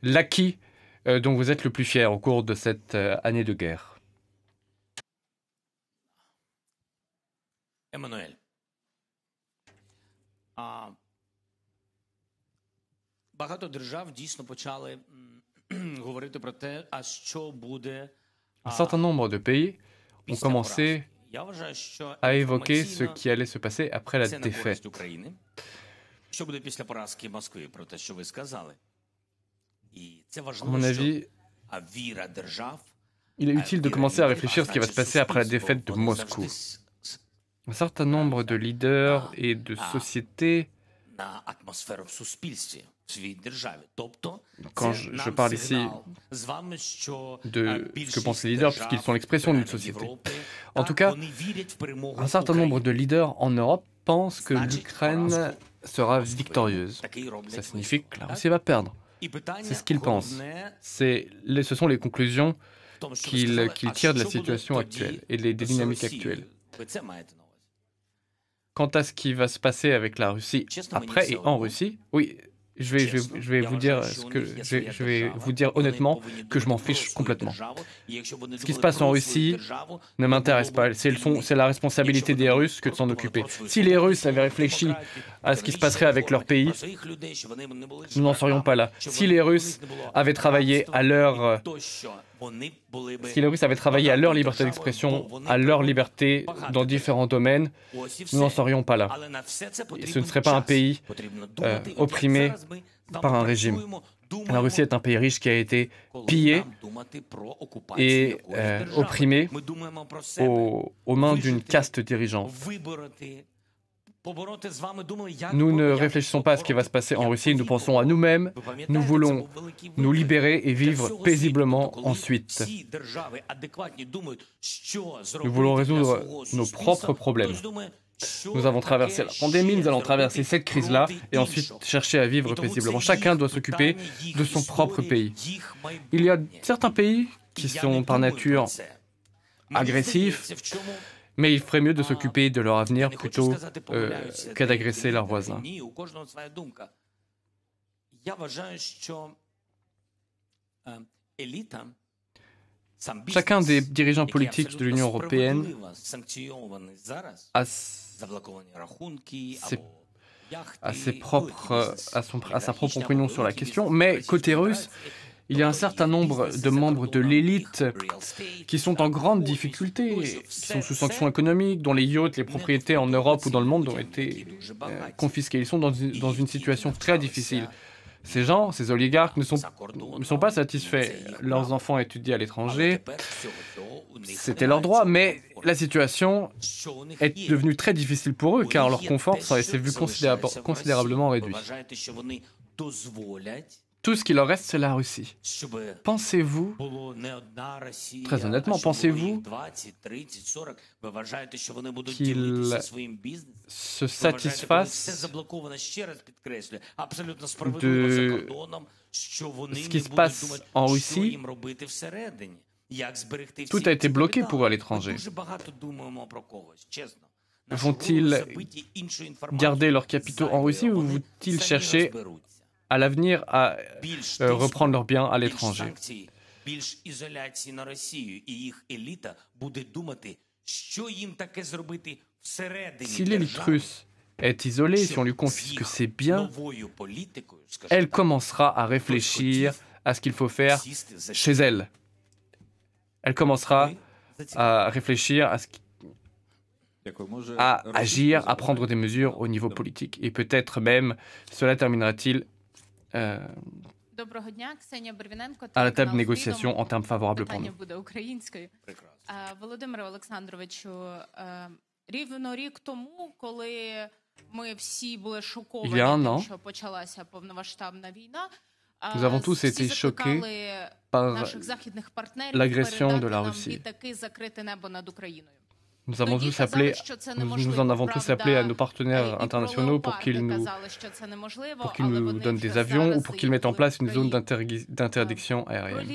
l'acquis dont vous êtes le plus fier au cours de cette année de guerre? Еммануель, багато держав дійсно почали говорити про те, а що буде. Un certain nombre de pays ont commencé à évoquer ce qui allait se passer après la défaite. Що буде після поразки Москви, про те, що ви сказали. І це À mon важливо, що avis, віра держав, il est utile de commencer à réfléchir à ce qui va se passer après la défaite de Moscou. Un certain nombre de leaders et de sociétés, на атмосферу в суспільстві, в своїй державі. Тобто, quand це je нам parle ici сигнал з вами, що de ce que більшість pensent les leaders, puisqu'ils sont l'expression d'une держав société. Європи, En tout cas, вони вірять в перемогу un certain nombre України. de leaders en Europe pensent que Значить, l'Ukraine поразку sera Москви victorieuse. таки роблять Ça висновки. signifie que la Russie va perdre. І питання C'est ce qu'ils pensent. головне Ce sont les conclusions в тому, що ви сказали, qu'ils а tirent de la що буде situation тоді actuelle et des з dynamiques Росією? actuelles. Ви це маєте на увазі? Quant à ce qui va se passer avec la Russie après et en Russie, oui, je vais vous dire je vais vous dire honnêtement que je m'en fiche complètement. Ce qui se passe en Russie ne m'intéresse pas. C'est la responsabilité des Russes que de s'en occuper. Si les Russes avaient réfléchi à ce qui se passerait avec leur pays, nous n'en serions pas là. Si les Russes avaient travaillé à leur liberté d'expression, à leur liberté dans différents domaines, nous n'en serions pas là. Et ce ne serait pas un pays opprimé par un régime. La Russie est un pays riche qui a été pillé et opprimé aux mains d'une caste dirigeante. Nous ne réfléchissons pas à ce qui va se passer en Russie, nous pensons à nous-mêmes, nous voulons nous libérer et vivre paisiblement ensuite. Nous voulons résoudre nos propres problèmes. Nous avons traversé la pandémie, nous allons traverser cette crise-là et ensuite chercher à vivre paisiblement. Chacun doit s'occuper de son propre pays. Il y a certains pays qui sont par nature agressifs, mais il ferait mieux de s'occuper de leur avenir plutôt que d'agresser leurs voisins. Chacun des dirigeants politiques de l'Union européenne a sa propre opinion sur la question, mais côté russe, il y a un certain nombre de membres de l'élite qui sont en grande difficulté, qui sont sous sanctions économiques, dont les yachts, les propriétés en Europe ou dans le monde ont été confisquées. Ils sont dans une situation très difficile. Ces gens, ces oligarques ne sont pas satisfaits. Leurs enfants étudient à l'étranger, c'était leur droit, mais la situation est devenue très difficile pour eux car leur confort s'est vu considérablement réduit. Tout ce qui leur reste, c'est la Russie. щоб Pensez-vous, було не одна Росія, très honnêtement, а щоб було їх pensez-vous 20, 30, 40. Ви вважаєте, що вони будуть qu'ils ділитися своїм бізнесом? se Ви вважаєте, коли все satisfassent заблоковано, ще раз підкреслюю, абсолютно справедливо за кордоном, що вони ce не qui se будуть passe думати, en що Russie? їм робити всередині, як зберегти всі Tout a été ці bloqué капітали. pour à Ми l'étranger. дуже багато думаємо про когось, чесно. Наші Vont-ils голови забиті іншою інформацією. garder leurs capitaux en Russie ou Вони vont-ils самі chercher розберуться. à l'avenir à Більш тиску, reprendre leurs biens à більш l'étranger? санкцій, більш ізоляції на Росію, і їх еліта буде думати, що їм таке зробити всередині Si l'élite держави, russe est isolée, si on lui щоб з confisque їх ses biens, новою політикою, скажімо elle так, commencera à réfléchir à ce qu'il faut faire сісти за chez elle. Elle commencera à réfléchir à, Дякую. Може, à Росію agir, à запитати? prendre des mesures au niveau politique. Et peut-être même cela terminera-t-il Доброго дня, Ксенія Барвіненко. à la table телеканал négociation Freedom. en termes favorables pour Питання nous. буде українською. прекрасно. Володимире Олександровичу, рівно рік тому, коли ми всі були шоковані Il y a un тим, an, що почалася повномасштабна війна, nous avons tous всі été choqués закликали par наших західних партнерів l'agression de передати la нам Russie. літаки «Закрите небо над Україною». Nous avons tous appelé, nous en avons tous appelé à nos partenaires internationaux pour qu'ils nous donnent des avions ou pour qu'ils mettent en place une zone d'interdiction aérienne.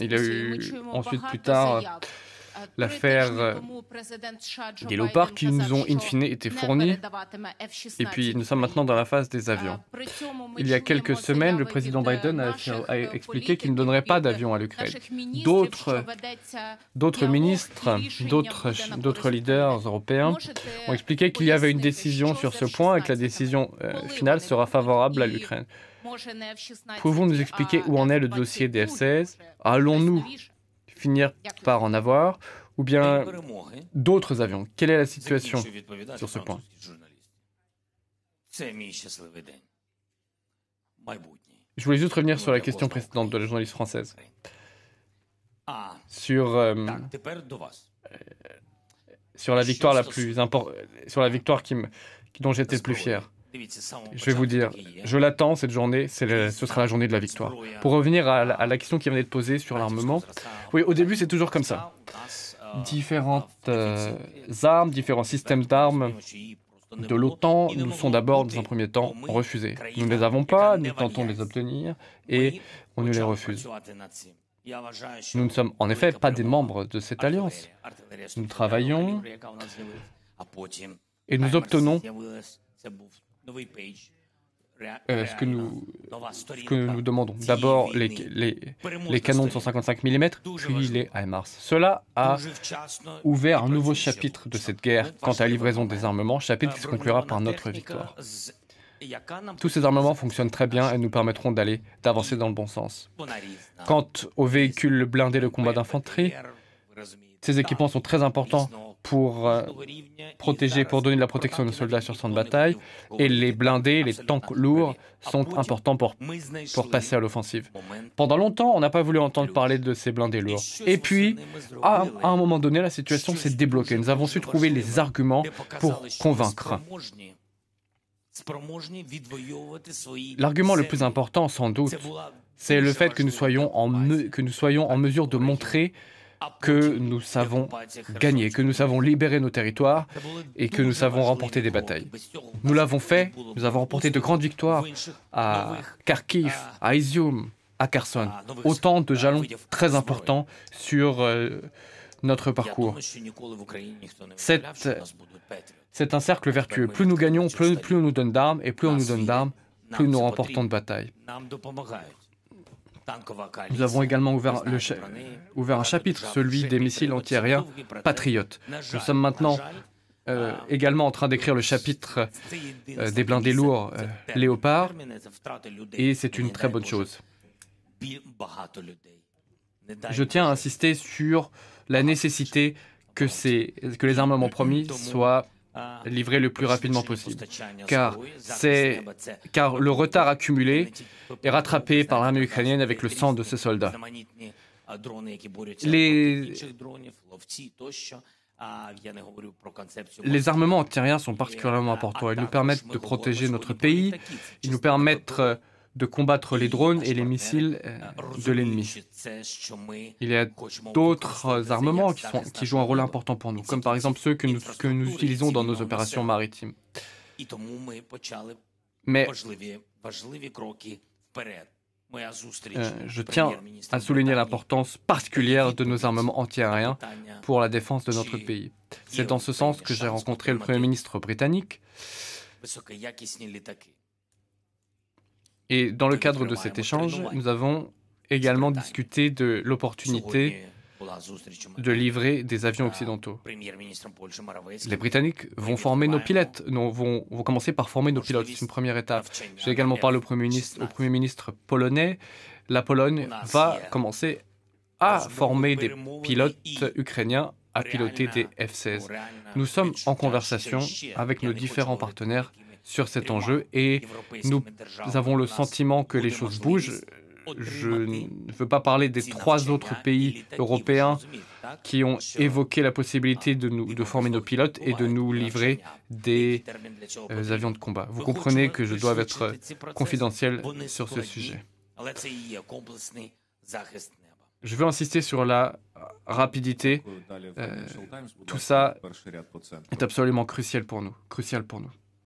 Il y a eu ensuite plus tard l'affaire des léopards qui nous ont in fine été fournis. Et puis nous sommes maintenant dans la phase des avions. Il y a quelques semaines, le président Biden a expliqué qu'il ne donnerait pas d'avions à l'Ukraine. D'autres ministres, d'autres leaders européens ont expliqué qu'il y avait une décision sur ce point et que la décision finale sera favorable à l'Ukraine. Pouvez-vous nous expliquer où en est le dossier des F-16? Allons-nous finir par en avoir, ou bien d'autres avions? Quelle est la situation Закінчую відповідати sur ce point? французький журналіст. Це мій щасливий день. Майбутнє. Je voulais juste revenir sur la question précédente de la journaliste française. А, Sur, так, тепер до вас. sur la victoire la plus importante, sur la victoire dont j'étais le plus fier. Дивіться, з самого Je vais vous початку dire, так і є. je l'attends cette journée, ce sera la journée de la victoire. Pour revenir à la question qui venait de poser sur l'armement, oui, au début c'est toujours comme ça. Différentes armes, différents systèmes d'armes de l'OTAN nous sont d'abord, dans un premier temps, refusés. Nous ne les avons pas, nous tentons de les obtenir et on nous les refuse. Nous ne sommes en effet pas des membres de cette alliance. Nous travaillons et nous obtenons ce que nous demandons. D'abord les canons de 155 mm, puis les HIMARS. Cela a ouvert un nouveau chapitre de cette guerre quant à la livraison des armements, chapitre qui se conclura par notre victoire. Tous ces armements fonctionnent très bien et nous permettront d'avancer dans le bon sens. Quant aux véhicules blindés de combat d'infanterie, ces équipements sont très importants pour protéger, pour donner de la protection à nos soldats sur champ de bataille, et les blindés, les tanks lourds sont importants pour passer à l'offensive. Pendant longtemps, on n'a pas voulu entendre parler de ces blindés lourds. Et puis, à un moment donné, la situation s'est débloquée. Nous avons su trouver les arguments pour convaincre. L'argument le plus important, sans doute, c'est le fait que nous soyons en mesure de montrer que nous savons gagner, que nous savons libérer nos territoires et que nous savons remporter des batailles. Nous l'avons fait, nous avons remporté de grandes victoires à Kharkiv, à Izium, à Kherson. Autant de jalons très importants sur notre parcours. C'est un cercle vertueux. Plus nous gagnons, plus on nous donne d'armes, et plus on nous donne d'armes, plus nous remportons de batailles. Nous avons également ouvert un chapitre, celui des missiles antiaériens patriotes. Nous sommes maintenant également en train d'écrire le chapitre des blindés lourds Léopard, et c'est une très bonne chose. Je tiens à insister sur la nécessité que les armements promis soient livrés le plus rapidement possible, car le retard accumulé est rattrapé par l'armée ukrainienne avec le sang de ses soldats. Les armements antiaériens sont particulièrement importants. Ils nous permettent de protéger notre pays, ils nous permettent de combattre les drones et les missiles de l'ennemi. Il y a d'autres armements qui jouent un rôle important pour nous, comme par exemple ceux que nous utilisons dans nos opérations maritimes. Mais je tiens à souligner l'importance particulière de nos armements antiaériens pour la défense de notre pays. C'est dans ce sens que j'ai rencontré le Premier ministre britannique. Et dans le cadre de cet échange, nous avons également discuté de l'opportunité de livrer des avions occidentaux. Les Britanniques vont former nos pilotes, vont commencer par former nos pilotes, c'est une première étape. J'ai également parlé au Premier ministre polonais. La Pologne va commencer à former des pilotes ukrainiens à piloter des F-16. Nous sommes en conversation avec nos différents partenaires sur cet enjeu et nous avons le sentiment que les choses bougent. Je ne veux pas parler des 3 autres pays européens qui ont évoqué la possibilité de former nos pilotes et de nous livrer des avions de combat. Vous comprenez que je dois être confidentiel sur ce sujet. Je veux insister sur la rapidité. Tout ça est absolument crucial pour nous.